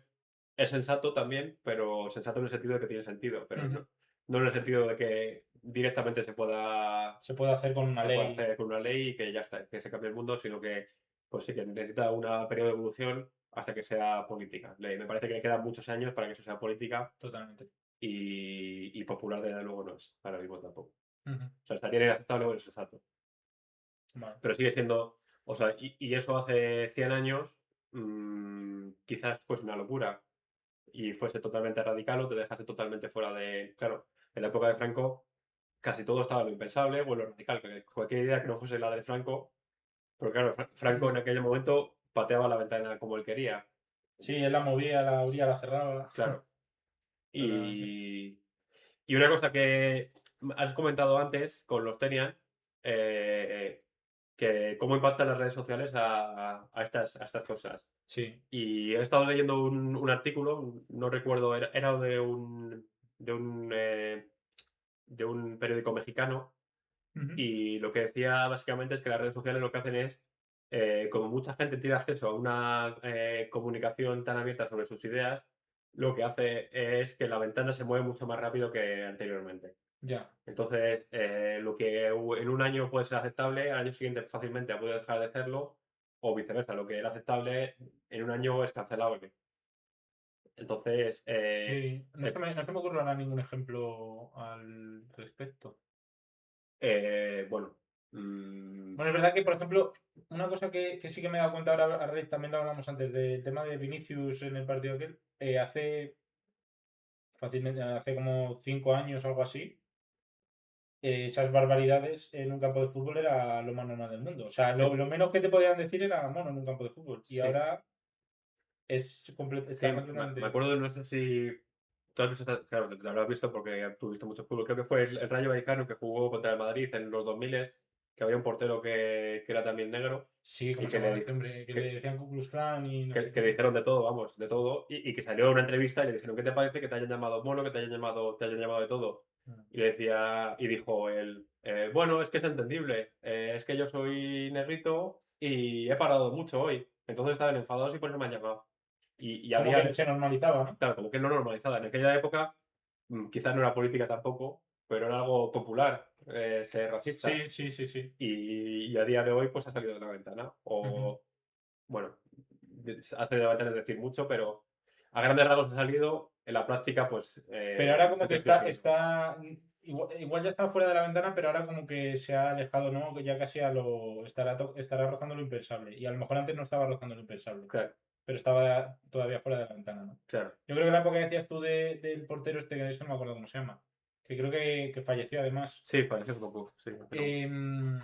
es sensato también, pero sensato en el sentido de que tiene sentido, pero Ujú. no en el sentido de que directamente Se puede hacer con una se pueda ley hacer con una ley y que ya está, que se cambie el mundo, sino que pues sí que necesita un periodo de evolución hasta que sea política. Me parece que le quedan muchos años para que eso sea política totalmente. y popular desde luego no es, ahora mismo tampoco. Ujú. O sea, estaría inaceptable o insensato. Vale. Pero sigue siendo, o sea, y eso hace 100 años, quizás pues una locura y fuese totalmente radical o te dejase totalmente fuera de. Claro, en la época de Franco casi todo estaba en lo impensable o en lo radical, que cualquier idea que no fuese la de Franco, porque claro, Franco Ujú. en aquel momento pateaba la ventana como él quería, Sí, él la movía, la abría, la cerraba. claro. Totalmente. Y, y una cosa que has comentado antes con los Tenian, que cómo impactan las redes sociales a estas cosas. Sí. Y he estado leyendo un artículo, no recuerdo, era de un periódico mexicano, Ujú. y lo que decía básicamente es que las redes sociales lo que hacen es, como mucha gente tiene acceso a una comunicación tan abierta sobre sus ideas, lo que hace es que la ventana se mueve mucho más rápido que anteriormente. Ya. Entonces, lo que en un año puede ser aceptable, al año siguiente fácilmente puede dejar de serlo, o viceversa, lo que era aceptable en un año es cancelable. Entonces, Sí. No se me ocurre ahora ningún ejemplo al respecto. bueno, Bueno, es verdad que, por ejemplo, una cosa que sí que me he dado cuenta ahora, también lo hablamos antes, del tema de Vinicius en el partido aquel, hace como 5 años o algo así, esas barbaridades en un campo de fútbol era lo más normal del mundo. O sea, sí, lo menos que te podían decir era mono en un campo de fútbol. Y sí, ahora sí, está me completamente. acuerdo de, no sé si tú has visto, claro, lo habrás visto porque tú viste mucho fútbol, creo que fue el Rayo Vallecano que jugó contra el Madrid en los 2000, que había un portero que era también negro Sí, y ¿cómo se llamaba este hombre? Que le decían Ku Klux Klan y no sé que le qué. dijeron de todo, vamos, de todo, y que salió a una entrevista y le dijeron, ¿qué te parece que te hayan llamado mono, que te hayan llamado de todo? Mm. Y le decía, y dijo él, bueno, es que es entendible, es que yo soy negrito y he parado mucho hoy, entonces estaban enfadados y por eso me han llamado. Y a Como día que de, se normalizaba, ¿no? claro, como que no normalizada. En aquella época, quizás no era política tampoco, pero era algo popular ser racista. Sí, sí, sí, sí. Y a día de hoy, pues ha salido de la ventana. Ujú. O, bueno, ha salido de la ventana es decir mucho, pero a grandes rasgos ha salido. En la práctica, pues, Pero ahora como se que sigue haciendo. igual, ya está fuera de la ventana, pero ahora como que se ha alejado, ¿no? Que ya casi estará rozando lo impensable. Y a lo mejor antes no estaba rozando lo impensable, Claro, pero estaba todavía fuera de la ventana, ¿no? claro. Yo creo que la época que decías tú del portero este, que es que no me acuerdo cómo se llama, que creo que falleció además. Sí, parece un poco, sí, pero em,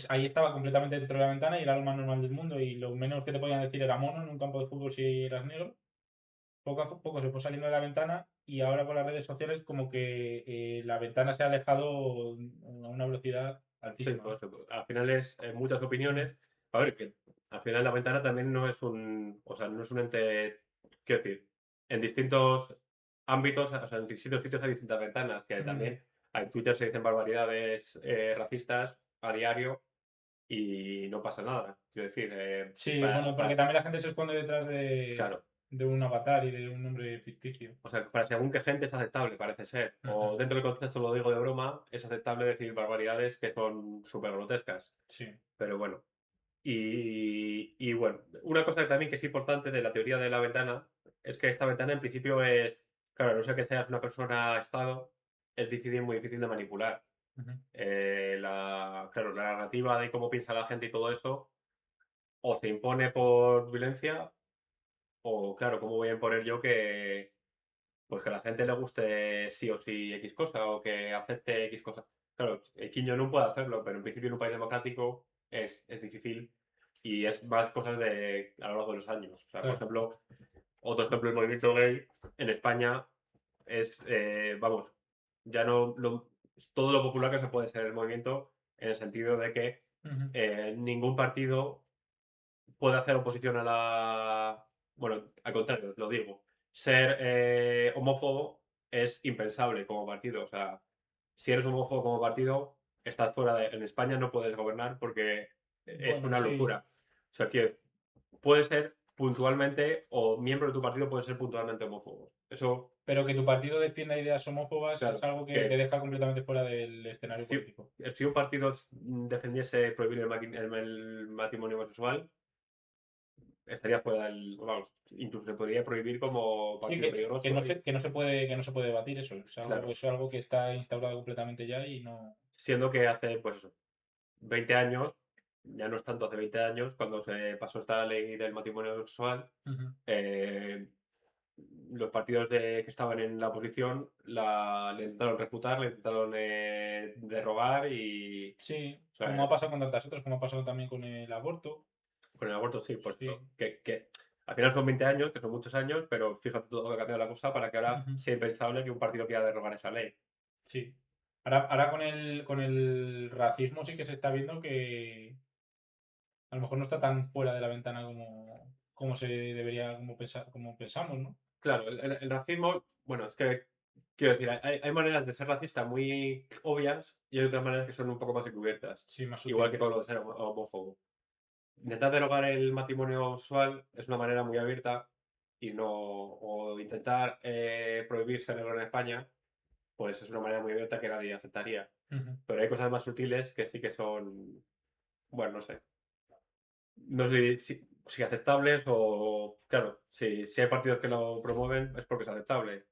ahí estaba completamente dentro de la ventana y era lo más normal del mundo y lo menos que te podían decir era mono en un campo de fútbol si eras negro. Poco a poco se fue saliendo de la ventana y ahora con las redes sociales como que la ventana se ha alejado a una velocidad sí, altísima, por ¿no? eso, al final es muchas Mm. opiniones. A ver, que al final la ventana también no es o sea, no es un ente, quiero decir, en distintos ámbitos, o sea, en distintos sitios hay distintas ventanas, que Mm. también en Twitter se dicen barbaridades racistas a diario y no pasa nada. Quiero decir, Sí, bueno, porque también la gente se esconde detrás claro, de un avatar y de un nombre ficticio. o sea, para según qué gente es aceptable, parece ser. Ujú. O dentro del contexto lo digo de broma, es aceptable decir barbaridades que son súper grotescas. Sí. Pero bueno. Y bueno, una cosa también que es importante de la teoría de la ventana es que esta ventana en principio es, claro, a no sé que seas una persona estado, es difícil, muy difícil de manipular. Ujú. Claro, la narrativa de cómo piensa la gente y todo eso, o se impone por violencia, o claro, ¿cómo voy a imponer yo pues que a la gente le guste sí o sí X cosa, o que acepte X cosa? Claro, Kim Jong-un puede hacerlo, pero en principio en un país democrático es difícil y es más cosas a lo largo de los años. O sea, por Claro. ejemplo, otro ejemplo, el movimiento gay en España es, vamos, ya no todo lo popular que se puede ser el movimiento en el sentido de que Ujú. ningún partido puede hacer oposición a bueno, al contrario, lo digo. Ser homófobo es impensable como partido. O sea, si eres homófobo como partido, estás fuera en España no puedes gobernar porque es Bueno, una sí. locura. O sea, que puede ser puntualmente o miembro de tu partido puede ser puntualmente homófobo. Eso, Pero que tu partido defienda ideas homófobas es claro, algo que te que deja completamente fuera del escenario si, político. si un partido defendiese prohibir el matrimonio homosexual, estaría fuera del. Vamos, incluso se podría prohibir como Sí, partido peligroso. que no se puede debatir eso. Claro, Es algo que está instaurado completamente ya y no. siendo que hace, pues eso, 20 años, ya no es tanto hace 20 años, cuando se pasó esta ley del matrimonio sexual, Ujú. eh, los partidos que estaban en la oposición le intentaron refutar, le intentaron derrogar y. Sí, O como ha sea, pasado con tantas otras, como ha pasado también con el aborto. con el aborto sí, por Sí. eso. Que al final son 20 años, que son muchos años, pero fíjate todo lo que ha cambiado la cosa para que ahora Ujú. sea impensable que un partido quiera derrogar esa ley. Sí. Ahora con el racismo sí que se está viendo que a lo mejor no está tan fuera de la ventana como se debería, como pensamos, ¿no? Claro, el racismo, bueno, es que quiero decir, hay maneras de ser racista muy obvias y hay otras maneras que son un poco más encubiertas. Sí, más Igual que con sutiles. lo de ser homófobo. Intentar derogar el matrimonio sexual es una manera muy abierta y no. O intentar prohibir ser negro en España, pues es una manera muy abierta que nadie aceptaría. Ujú. Pero hay cosas más sutiles que sí que son, bueno, no sé. No sé si aceptables o, claro, si hay partidos que lo promueven es porque es aceptable.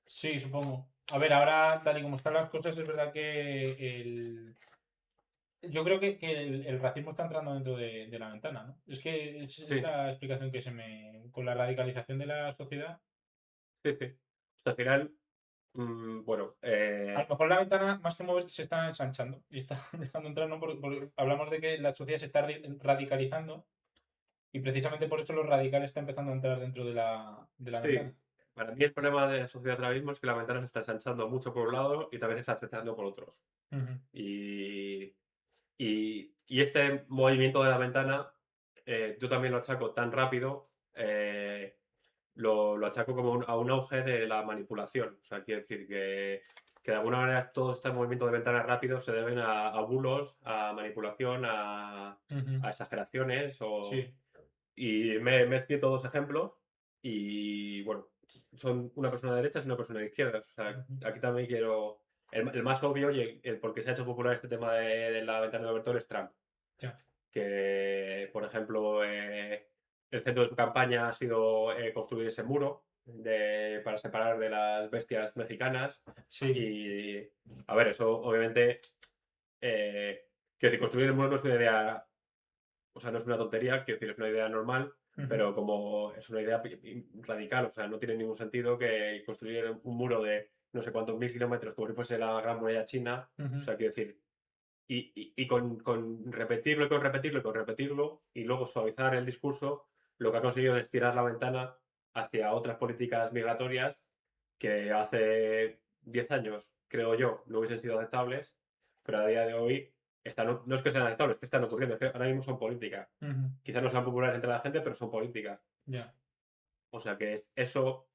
Sí, supongo. A ver, ahora, tal y como están las cosas, es verdad que yo creo que el racismo está entrando dentro de la ventana, ¿no? Es que es Sí. la explicación que con la radicalización de la sociedad, Sí, sí. O sea, al final, bueno, a lo mejor la ventana, más que mover, se está ensanchando y está dejando entrar, ¿no? Porque hablamos de que la sociedad se está radicalizando y precisamente por eso lo radical está empezando a entrar dentro de la sí, ventana. para mí el problema de la sociedad ahora mismo es que la ventana se está ensanchando mucho por un lado y también se está estrechando por otros. Ujú, Y, y este movimiento de la ventana, yo también lo achaco tan rápido, lo achaco como a un auge de la manipulación. O sea, quiero decir que de alguna manera todo este movimiento de ventanas rápidos se deben a bulos, a manipulación, ujú. a exageraciones. Sí. Y me he escrito dos ejemplos y, bueno, son una persona de derechas y una persona de izquierdas. O sea, Ujú. aquí también quiero... El más obvio y el por qué se ha hecho popular este tema de la ventana de Overton es Trump, Ya. que, por ejemplo, el centro de su campaña ha sido construir ese muro para separar de las bestias mexicanas. Sí. Y, a ver, eso obviamente, quiero decir, construir el muro no es una idea, o sea, no es una tontería, quiero decir, es una idea normal, Ujú, pero como es una idea radical, o sea, no tiene ningún sentido que construir un muro de no sé cuántos mil kilómetros como si fuese la Gran Muralla China, o ujú. sea, quiero decir, y con repetirlo y con repetirlo y con repetirlo y luego suavizar el discurso, lo que ha conseguido es tirar la ventana hacia otras políticas migratorias que hace 10 años, creo yo, no hubiesen sido aceptables, pero a día de hoy no es que sean aceptables, es que están ocurriendo, es que ahora mismo son políticas. Ujú. Quizás no sean populares entre la gente, pero son políticas. Ya. O sea que eso,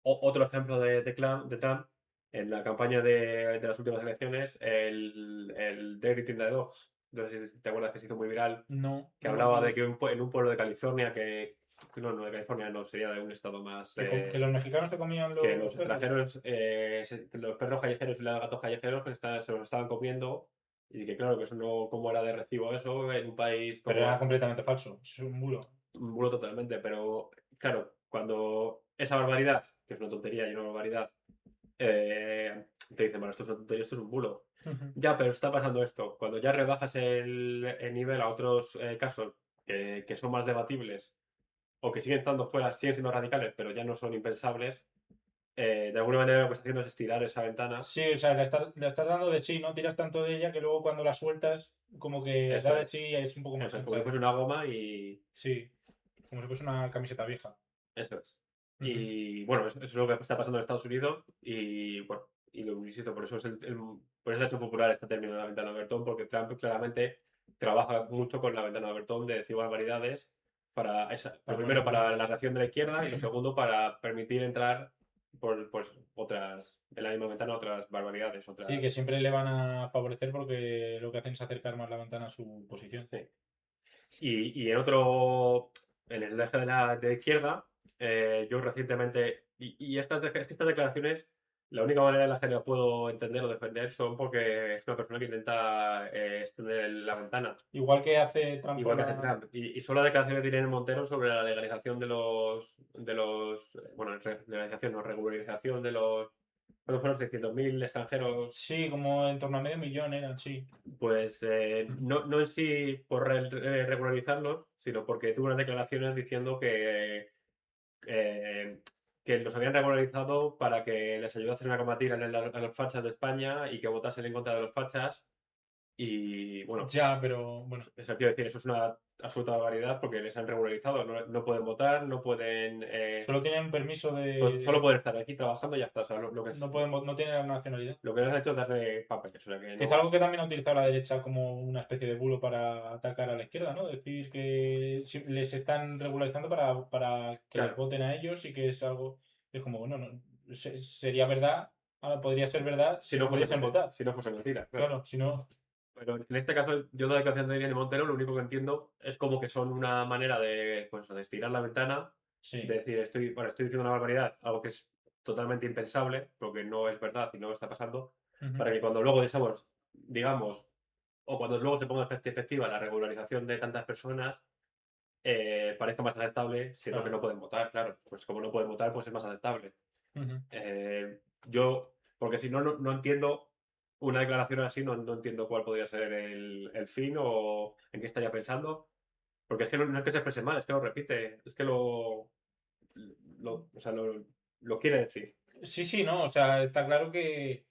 otro ejemplo de Trump, en la campaña de las últimas elecciones, el Dirty in the Dogs, no sé si te acuerdas que se hizo muy viral, No, que no me hablaba acuerdo. de que en un pueblo de California, no de California, no, sería de un estado más, Que los mexicanos se comían que los los perros. extranjeros, los perros callejeros y los gatos callejeros se los estaban comiendo, y que claro, que eso no, cómo era de recibo eso en un país Pero era como completamente falso. Es un bulo. un bulo totalmente, pero claro, cuando esa barbaridad, que es una tontería y una barbaridad, te dicen, bueno, esto es una tontería, esto es un bulo. Ujú. Ya, pero está pasando esto. Cuando ya rebajas el nivel a otros casos que son más debatibles o que siguen estando fuera, siguen siendo radicales, pero ya no son impensables, de alguna manera lo que está haciendo es estirar esa ventana. Sí, o sea, le estás dando de sí, no tiras tanto de ella que luego cuando la sueltas, como que da Eso de sí y es un poco más eso es, como si ancha. fuese una goma y Sí, como si fuese una camiseta vieja. eso es. Ujú. Y bueno, eso es lo que está pasando en Estados Unidos y bueno, y lo insisto, por eso por eso se ha hecho popular este término de la ventana de Overton, porque Trump claramente trabaja mucho con la ventana de Overton de decir barbaridades para lo Para primero manipular. para la reacción de la izquierda y lo segundo para permitir entrar por pues otras en la misma ventana otras barbaridades, Sí, que siempre le van a favorecer porque lo que hacen es acercar más la ventana a su posición. sí. Y en el eje de la izquierda, yo recientemente, es que estas declaraciones, la única manera en la que las puedo entender o defender son porque es una persona que intenta extender la ventana, Igual que hace Trump igual con que hace la... Trump. Y son las declaraciones de Irene Montero sobre la legalización bueno, legalización, no, regularización de los, ¿cuántos fueron? 600.000 extranjeros. Sí, como en torno a medio millón eran, sí. Pues no en sí por regularizarlos, sino porque tuvo unas declaraciones diciendo eh, que los habían regularizado para que les ayudasen a combatir a los fachas de España y que votasen en contra de los fachas. Y bueno, Ya, pero bueno. eso quiero decir, eso es una absoluta barbaridad porque les han regularizado. No, no pueden votar, no pueden. Solo tienen permiso Solo de... pueden estar aquí trabajando y ya está. O sea, No pueden, no tienen la nacionalidad. lo que les han hecho es darle papeles. O sea que Que es no. algo que también ha utilizado la derecha como una especie de bulo para atacar a la izquierda, ¿no? Decir que les están regularizando para que les Claro, voten a ellos y que es algo... Es como, bueno, sería verdad, podría ser verdad si si no fuese, pudiesen votar. si no fuese mentira, claro. Claro, si no... Pero en este caso, yo de la declaración de Irene Montero, lo único que entiendo es como que son una manera de, pues, de estirar la ventana, de Sí. decir, estoy diciendo una barbaridad, algo que es totalmente impensable, porque no es verdad y no está pasando, Ujú. para que cuando luego digamos, o cuando luego se ponga en perspectiva la regularización de tantas personas, parezca más aceptable, siendo que Claro. no pueden votar, claro. Pues como no pueden votar, pues es más aceptable. Ujú. Porque si no, no entiendo una declaración así, no entiendo cuál podría ser el fin o en qué estaría pensando. Porque es que no es que se exprese mal, es que lo repite, es que o sea, lo quiere decir. Sí, sí, no, o sea, está claro que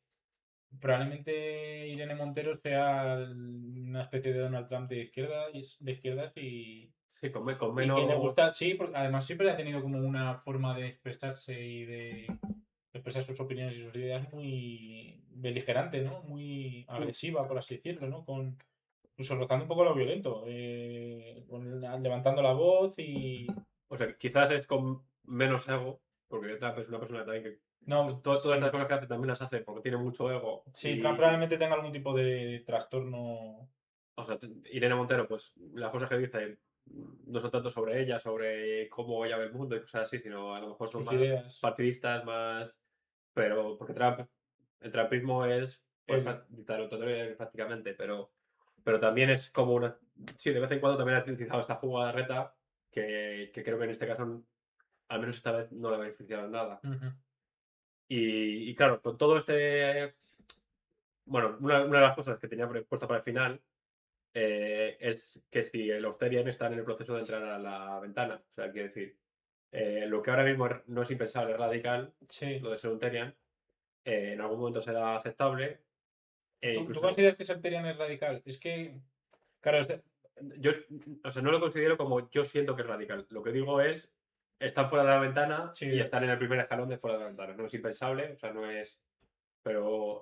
probablemente Irene Montero sea una especie de Donald Trump de izquierda, de izquierdas y... Sí, con Y que le menos. gusta, sí, porque además siempre ha tenido como una forma de expresarse y de expresar sus opiniones y sus ideas muy beligerante, ¿no? Muy agresiva, por así decirlo, ¿no? Incluso rozando un poco lo violento, levantando la voz y... O sea, quizás es con menos ego, porque Trump es una persona también que No, todas estas sí, cosas que hace también las hace porque tiene mucho ego. sí, Trump Y, probablemente tenga algún tipo de trastorno, o sea, Irene Montero, pues las cosas que dice no son tanto sobre ella, sobre cómo ella ve el mundo y cosas así, sino a lo mejor son sus más ideas, partidistas, más. Pero porque Trump, el trumpismo es oye, dictatorial prácticamente, pero también es como una. Sí, de vez en cuando también ha utilizado esta jugada reta que creo que en este caso, al menos esta vez, no le ha beneficiado en nada. ujú, Y claro, con todo este. Bueno, una de las cosas que tenía puesta para el final es que si el Australian está en el proceso de entrar a la ventana. O sea, quiere decir, lo que ahora mismo no es impensable, es radical, sí. lo de ser un Terrian, en algún momento será aceptable e ¿Tú incluso. consideras que Septerian es radical? Es que, claro, Yo, o sea, no lo considero como yo siento que es radical. Lo que digo es, están fuera de la ventana sí, y están en el primer escalón de fuera de la ventana. No es impensable, o sea, no es. Pero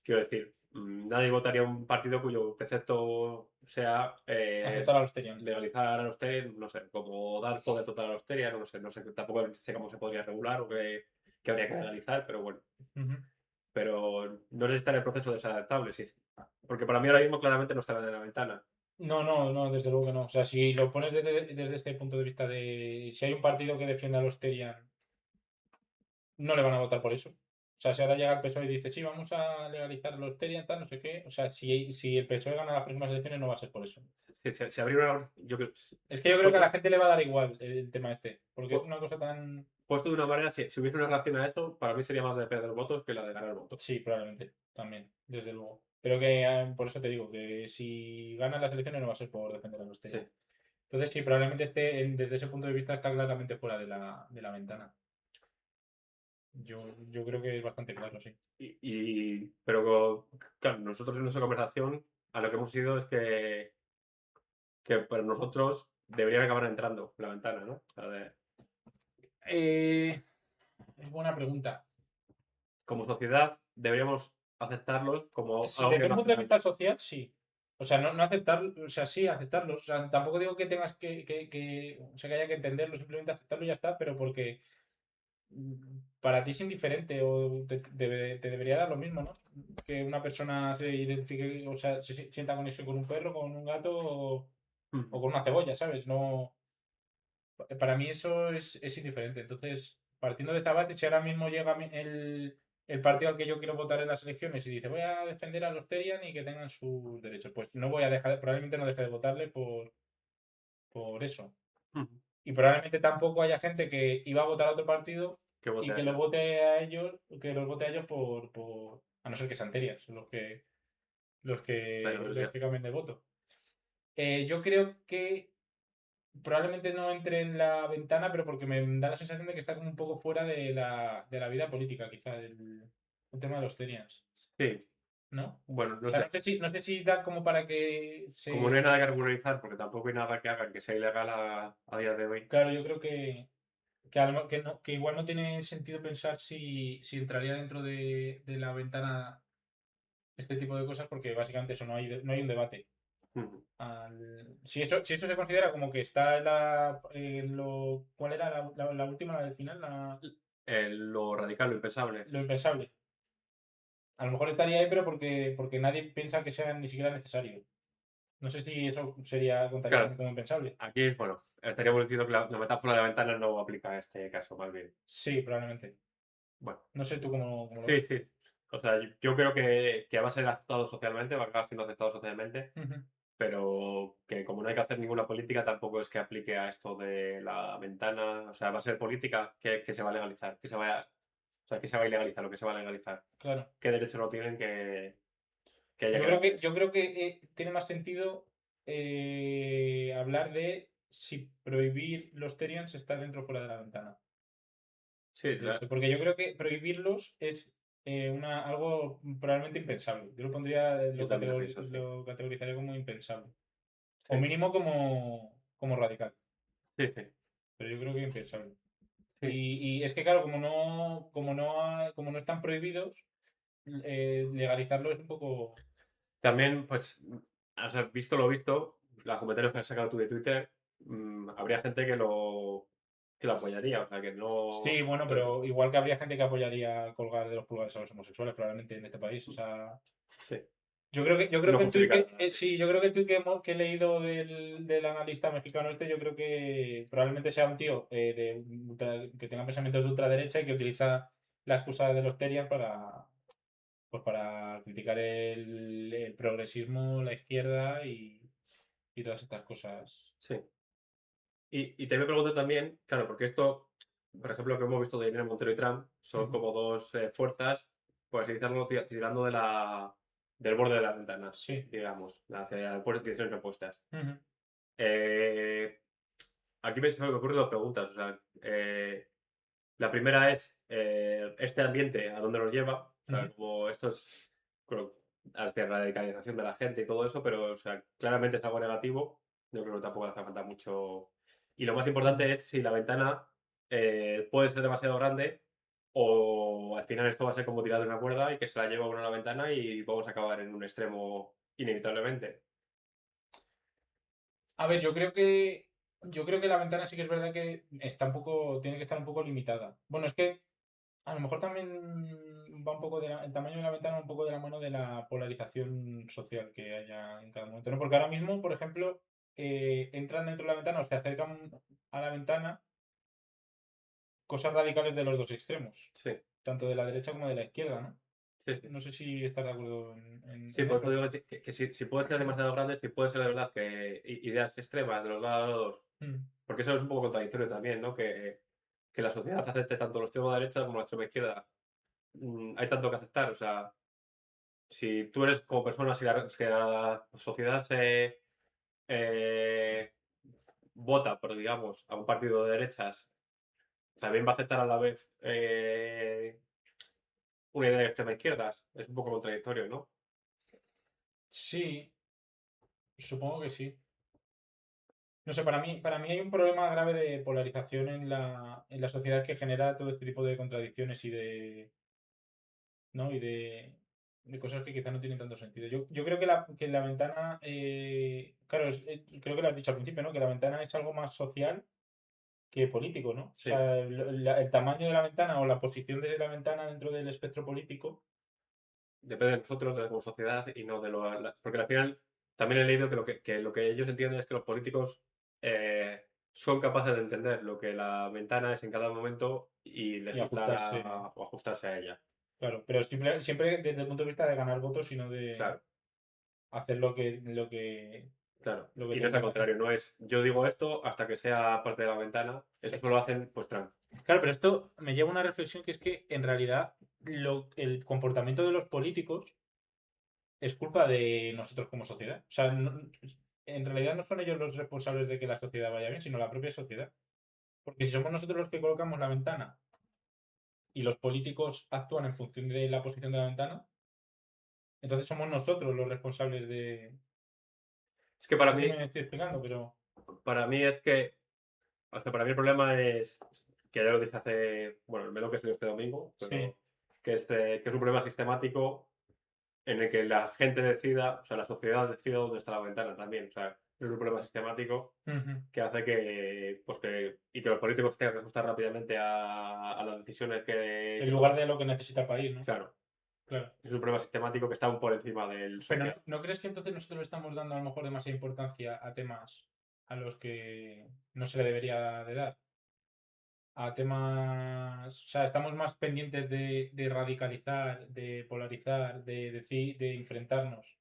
quiero decir, nadie votaría un partido cuyo precepto sea aceptar a los Terian. legalizar a los Austeria, no sé, como dar poder total a la Austeria, no sé, tampoco sé cómo se podría regular o qué habría que legalizar, pero bueno. Ujú. Pero no sé si está en el proceso de ser adaptable, porque para mí ahora mismo claramente no está en la ventana. No, no, no, desde luego que no. O sea, si lo pones desde este punto de vista de si hay un partido que defiende a los Terian, no le van a votar por eso. O sea, si ahora llega el PSOE y dice, sí, vamos a legalizar los Terian, tal, no sé qué. O sea, si el PSOE gana las próximas elecciones, no va a ser por eso. Si abriera yo creo, Es que yo creo que a la puesto, gente le va a dar igual el tema este. Porque es pu- una cosa tan. puesto de una manera, si hubiese una reacción a eso, para mí sería más de perder votos que la de ganar votos. Sí, probablemente, también, desde luego. Pero que por eso te digo, que si ganan las elecciones no va a ser por defender a los Sí. Terian. Entonces, sí, probablemente esté, desde ese punto de vista, está claramente fuera de la ventana. Yo creo que es bastante claro, sí. Pero claro, nosotros en nuestra conversación a lo que hemos ido es que para nosotros deberían acabar entrando en la ventana, ¿no? O sea, Eh, es buena pregunta. como sociedad deberíamos aceptarlos como Si algo que desde no un hace punto de vista falta. social, sí. O sea, no aceptar, o sea, sí, aceptarlo. O sea, tampoco digo que tengas o sea, que haya que entenderlo, simplemente aceptarlo y ya está, pero porque para ti es indiferente o te debería dar lo mismo, ¿no? Que una persona se identifique, o sea, sienta conexión con un perro, con un gato o Ujú. con una cebolla, ¿sabes? No, para mí eso es indiferente. Entonces, partiendo de esa base, si ahora mismo llega el partido al que yo quiero votar en las elecciones y dice voy a defender a los Terian y que tengan sus derechos, pues no voy a dejar, probablemente no deje de votarle por eso. Ujú. Y probablemente tampoco haya gente que iba a votar a otro partido Que y vote a que lo ellos. vote a ellos, que los vote a ellos a no ser que sean Terians, los Pero que, es los ya. que cambien de voto. Yo creo que probablemente no entre en la ventana, pero porque me da la sensación de que está como un poco fuera de la vida política, quizá, el tema de los Terians, Sí, ¿no? bueno, O no sea, sé. no sé si da como para que Como no hay se... nada que regularizar, porque tampoco hay nada que haga que sea ilegal a día de hoy. Claro, yo creo que igual no tiene sentido pensar si entraría dentro de la ventana este tipo de cosas, porque básicamente eso no hay un debate. Ujú. Si eso se considera como que está ¿cuál era la última, la del final? Lo radical, lo impensable. Lo impensable. A lo mejor estaría ahí, pero porque nadie piensa que sea ni siquiera necesario. No sé si eso contaría Claro, también como impensable. aquí, bueno, estaríamos diciendo que la metáfora de la ventana no aplica a este caso, más bien. Sí, probablemente. Bueno, No sé tú cómo lo sí, ves. sí. O sea, yo creo que va a ser aceptado socialmente, va a acabar siendo aceptado socialmente, Ujú. pero que como no hay que hacer ninguna política, tampoco es que aplique a esto de la ventana. O sea, va a ser política que se va a legalizar, o sea, que se va a ilegalizar lo que se va a legalizar. Claro. ¿Qué derecho no tienen que haya Yo que creo que, darles? yo creo que tiene más sentido hablar de si prohibir los Terians está dentro o fuera de la ventana. Sí, De hecho, porque yo creo que prohibirlos es algo probablemente impensable. Yo lo pondría, yo también lo pienso, sí. lo categorizaría como impensable. O Sí. mínimo como. como radical. Sí, sí, Pero yo creo que impensable. sí. Y es que, claro, como no están prohibidos, legalizarlo es un poco. También, pues, o sea, visto lo visto, los comentarios que has sacado tú de Twitter, habría gente que lo apoyaría, o sea, que Sí, no... bueno, pero igual que habría gente que apoyaría colgar de los pulgares a los homosexuales, probablemente en este país. O sea, Sí, yo creo no que el tuit justifica que, nada, sí. sí, yo creo que el tuit que he leído del analista mexicano este, yo creo que probablemente sea un tío que tenga pensamientos de ultraderecha y que utiliza la excusa de los terias para criticar el progresismo, la izquierda y todas estas cosas. Sí. Y te me pregunto también, claro, porque esto, por ejemplo, lo que hemos visto de Irene Montero y Trump, son Ujú. como dos fuerzas, por así decirlo, tirando del borde de la ventana, Sí. digamos, hacia direcciones opuestas. Ujú. Eh, Aquí se me ocurren dos preguntas. O sea, la primera es este ambiente a dónde nos lleva. O sea, Ujú. como esto es bueno, hacia la radicalización de la gente y todo eso, pero o sea, claramente es algo negativo. Yo creo que tampoco hace falta mucho. Y lo más Ujú. importante es si la ventana puede ser demasiado grande o al final esto va a ser como tirar de una cuerda y que se la lleva uno a la ventana y vamos a acabar en un extremo inevitablemente. A ver, yo creo que la ventana sí que es verdad que está un poco, tiene que estar un poco limitada. Bueno, es que a lo mejor también va un poco el tamaño de la ventana va un poco de la mano de la polarización social que haya en cada momento, ¿no? Porque ahora mismo, por ejemplo, entran dentro de la ventana o se acercan a la ventana cosas radicales de los dos extremos, Sí, tanto de la derecha como de la izquierda, ¿no? sí, sí. No sé si estás de acuerdo Sí, en por eso eso. digo que si puede ser demasiado grande, si puede ser de verdad que ideas extremas de los lados, Mm. porque eso es un poco contradictorio también, ¿no? Que la sociedad acepte tanto la extrema derecha como la extrema izquierda. Hay tanto que aceptar, o sea, si tú eres como persona, si la sociedad se eh, vota, por digamos, a un partido de derechas, también va a aceptar a la vez una idea de extrema izquierda. Es un poco contradictorio, ¿no? Sí, supongo que sí. No sé, para mí hay un problema grave de polarización en la sociedad que genera todo este tipo de contradicciones ¿no? y de cosas que quizá no tienen tanto sentido. Yo creo que la ventana, claro, creo que lo has dicho al principio, ¿no? Que la ventana es algo más social que político, ¿no? O Sí. sea, el tamaño de la ventana o la posición de la ventana dentro del espectro político. Depende de nosotros, de como sociedad, y no de porque al final también he leído que lo que ellos entienden es que los políticos son capaces de entender lo que la ventana es en cada momento y Y legislar ajustarse, o ajustarse a ella. claro, pero siempre desde el punto de vista de ganar votos y no de Claro, hacer claro. lo que Y no es al tengan que hacer. contrario, no es yo digo esto hasta que sea parte de la ventana. Eso solo hacen pues Trump. Claro, pero esto me lleva a una reflexión que es que en realidad el comportamiento de los políticos es culpa de nosotros como sociedad. O sea, en realidad no son ellos los responsables de que la sociedad vaya bien, sino la propia sociedad. Porque si somos nosotros los que colocamos la ventana y los políticos actúan en función de la posición de la ventana, entonces somos nosotros los responsables de. Es que No para sé si mí, me estoy explicando, pero para mí es que, o sea, para mí el problema es, que ya lo dije bueno, el melo que salió este domingo, sí. pero que es un problema sistemático en el que la gente decida, o sea, la sociedad decida dónde está la ventana también. O sea, es un problema sistemático Ujú. que hace y que los políticos tengan que ajustar rápidamente a las decisiones En que lugar toman. de lo que necesita el país, ¿no? Claro, Claro. es un problema sistemático que está aún por encima del Pero social. ¿no crees que entonces nosotros le estamos dando a lo mejor demasiada importancia a temas a los que no se le debería de dar? A temas, o sea, estamos más pendientes de radicalizar, de polarizar, de decir, de enfrentarnos,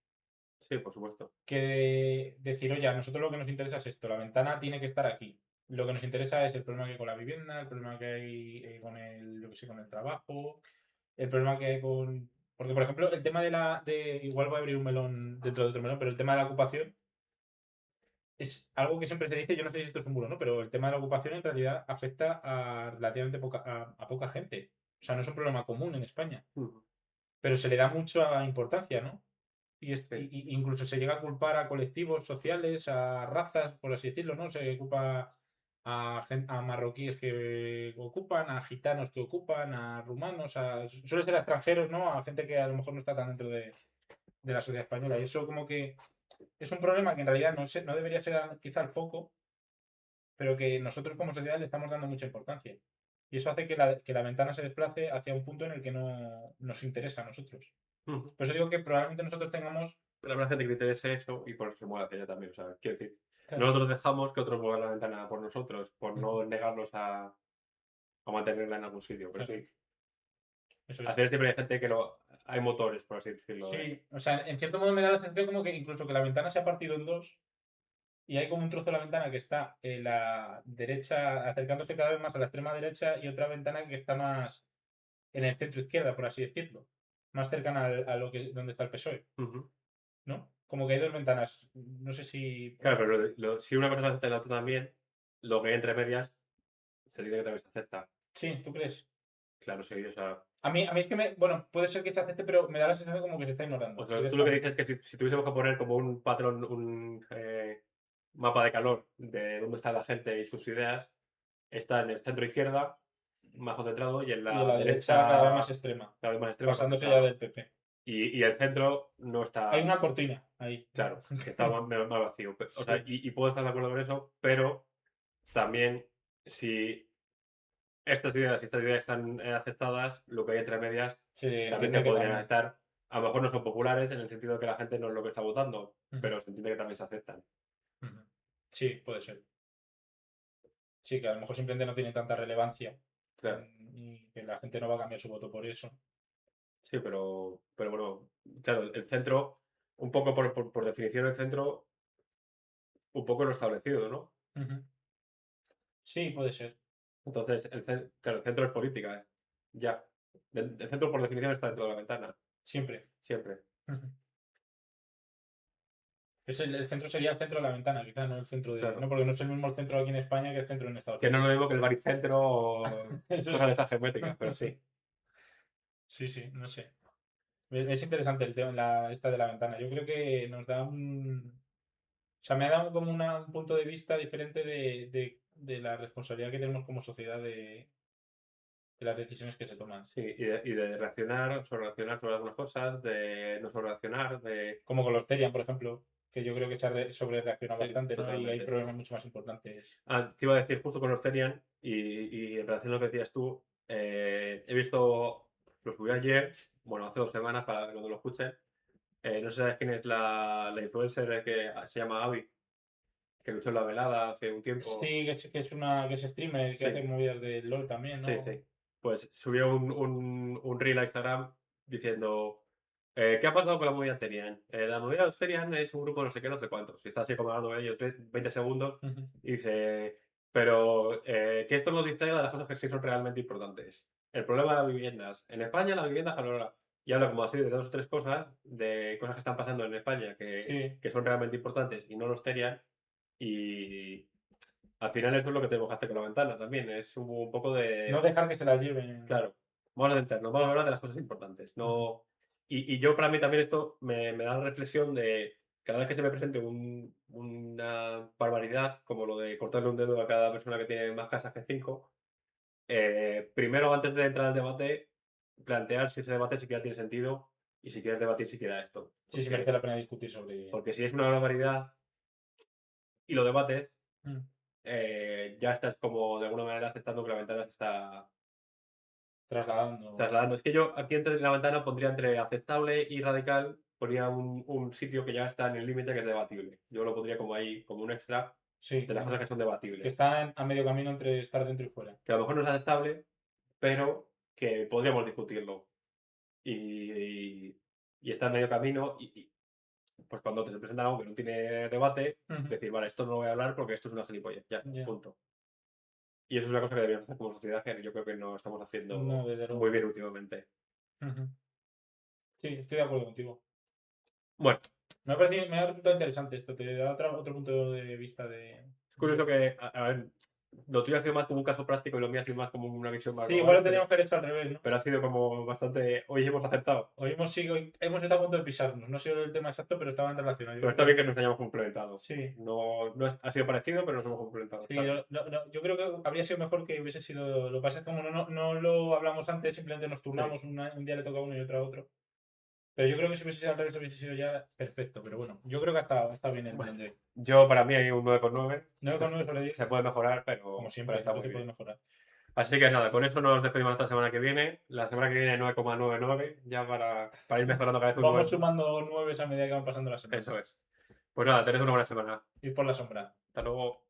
Sí, por supuesto. que de decir, oye, a nosotros lo que nos interesa es esto, la ventana tiene que estar aquí. Lo que nos interesa es el problema que hay con la vivienda, el problema que hay con el, yo qué sé, con el trabajo, el problema que hay con. Porque, por ejemplo, el tema igual voy a abrir un melón dentro de otro melón, pero el tema de la ocupación es algo que siempre se dice, yo no sé si esto es un bulo, ¿no? Pero el tema de la ocupación en realidad afecta a relativamente a poca gente. O sea, no es un problema común en España, Ujú. pero se le da mucha importancia, ¿no? Sí. Incluso se llega a culpar a colectivos sociales, a razas, por así decirlo, ¿no? Se culpa a marroquíes que ocupan, a gitanos que ocupan, a rumanos, suele ser a extranjeros, ¿no? A gente que a lo mejor no está tan dentro de la sociedad española. Y eso como que es un problema que en realidad no debería ser quizá el foco, pero que nosotros como sociedad le estamos dando mucha importancia. Y eso hace que la ventana se desplace hacia un punto en el que no nos interesa a nosotros. Ujú. Por eso digo que probablemente nosotros tengamos. Pero habrá gente que le interese eso y por eso se mueve hacia allá también. O sea, quiero decir, Claro. nosotros dejamos que otros muevan la ventana por nosotros, por no negarnos a mantenerla en algún sitio. Pero Claro. sí, Eso al es. final siempre hay gente que hay motores, por así decirlo. Sí, o sea, en cierto modo me da la sensación como que incluso que la ventana se ha partido en dos y hay como un trozo de la ventana que está en la derecha, acercándose cada vez más a la extrema derecha y otra ventana que está más en el centro izquierda, por así decirlo, más cercana a lo que donde está el PSOE, Ujú. ¿no? Como que hay dos ventanas, no sé si. Claro, pero si una cosa se acepta y la otra también, lo que hay entre medias se dice que también se acepta. Sí, ¿tú crees? Claro, sí, o sea, A mí es que bueno, puede ser que se acepte, pero me da la sensación como que se está o ignorando sea, tú lo que directamente. dices es que si tuviésemos que poner como un patrón, un mapa de calor de dónde está la gente y sus ideas, está en el centro izquierda, más concentrado, y en Y de la la derecha cada vez más derecha, extrema, cada vez más extremo, pasándose ya concentrado. del PP. Y el centro no Hay está, una cortina ahí. claro, que está más vacío. O sea, Sí, y puedo estar de acuerdo con eso, pero también si estas ideas están aceptadas, lo que hay entre medias se también se entiende que podrían también. aceptar. A lo mejor no son populares en el sentido de que la gente no es lo que está votando, Ujú, pero se entiende que también se aceptan. ujú. Sí, puede ser. Sí, que a lo mejor simplemente no tiene tanta relevancia Claro, y que la gente no va a cambiar su voto por eso. sí, pero bueno, claro, el centro, un poco por definición, el centro, un poco lo establecido, ¿no? Ujú. Sí, puede ser. Entonces, claro, el centro es política, ¿eh? Ya. El centro, por definición, está dentro de la ventana, Siempre. siempre. Ujú. El centro sería el centro de la ventana, quizá, no el centro de. No, Claro. porque no es el mismo el centro aquí en España que el centro en Estados Que no es lo Unidos. mismo que el baricentro o Eso cosas de es. estas geométricas, pero sí. Sí, sí, no sé. Es interesante el tema esta de la ventana. Yo creo que nos da un. O sea, me ha dado como un punto de vista diferente de la responsabilidad que tenemos como sociedad de las decisiones que se toman. Sí, y de reaccionar, sobre reaccionar sobre algunas cosas, de no sobre reaccionar, de... Como con los Terian, por ejemplo, que yo creo que se ha sobre reaccionado Sí, bastante, ¿no? Y hay totalmente. problemas mucho más importantes. Te iba a decir justo con los Terian, y en relación a lo que decías tú, he visto, lo subí ayer, bueno, hace 2 semanas para cuando lo escuchen, no sé si sabes quién es la influencer que se llama Abby, que luchó en la velada hace un tiempo. Sí, que es streamer, que hace Sí, movidas de LOL también, sí, ¿no? sí. Pues subió un reel a Instagram diciendo, ¿qué ha pasado con la movida Terian? La movida Terian es un grupo no sé qué, no sé cuántos. Y está así como hablando de ellos 20 segundos Ujú. y dice, pero que esto nos distraiga de las cosas que sí son realmente importantes. El problema de las viviendas. En España la vivienda valora. Y habla como así de dos o tres cosas, de cosas que están pasando en España Sí, que son realmente importantes y no los Terian. Y al final eso es lo que tenemos que hacer con la ventana también. Es un poco no de... dejar que se las lleven. Claro, vamos a centrarnos, vamos a hablar de las cosas importantes. Ujú. No... Y yo para mí también esto me da la reflexión de cada vez que se me presente una barbaridad, como lo de cortarle un dedo a cada persona que tiene más casas que 5, primero antes de entrar al debate, plantear si ese debate siquiera tiene sentido y si quieres debatir siquiera esto. Sí, sí, merece la pena discutir sobre. Porque si es una barbaridad y lo debates, Mm. ya estás como de alguna manera aceptando que la ventana se está Trasladando. trasladando. Es que yo aquí entre la ventana pondría entre aceptable y radical, ponía un sitio que ya está en el límite que es debatible. Yo lo pondría como ahí, como un extra Sí, de las cosas que son que debatibles. está a medio camino entre estar dentro y fuera. Que a lo mejor no es aceptable, pero que podríamos discutirlo. Y está en medio camino y, pues cuando te se presenta algo que no tiene debate, Ujú. decir, vale, esto no lo voy a hablar porque esto es una gilipollez, ya está, Ya. punto. Y eso es una cosa que deberíamos hacer como sociedad que yo creo que no estamos No, haciendo desde muy luego. bien últimamente. Ujú. Sí, estoy de acuerdo contigo. Bueno, Me ha resultado interesante esto, te da otro punto de vista es curioso que, a ver, lo tuyo ha sido más como un caso práctico y lo mío ha sido más como una visión más Sí, global, igual lo pero, teníamos que haber hecho al revés, ¿no? pero ha sido como bastante. Hoy hemos acertado. Hoy hemos estado a punto de pisarnos. No sé el tema exacto, pero estaban relacionados. Pero está bien que nos hayamos complementado. Sí, No, ha sido parecido, pero nos hemos complementado. sí, Está bien. yo creo que habría sido mejor que hubiese sido. Lo que pasa es que como no lo hablamos antes, simplemente nos turnamos, un día le toca a uno y otro a otro. Pero yo creo que si hubiese sido al revés, hubiese sido ya perfecto. Pero bueno, yo creo que ha estado bien el Bueno, de hoy. yo para mí hay un 9,9. 9,9 sobre 10, Se puede mejorar, como pero siempre, está siempre muy se puede bien. mejorar. Así que nada, con eso nos despedimos hasta la semana que viene. La semana que viene 9,99, ya para ir mejorando cada vez un Vamos 9. sumando 9 a medida que van pasando las semanas. Eso es. Pues nada, tened una buena semana. Ir por la sombra. Hasta luego.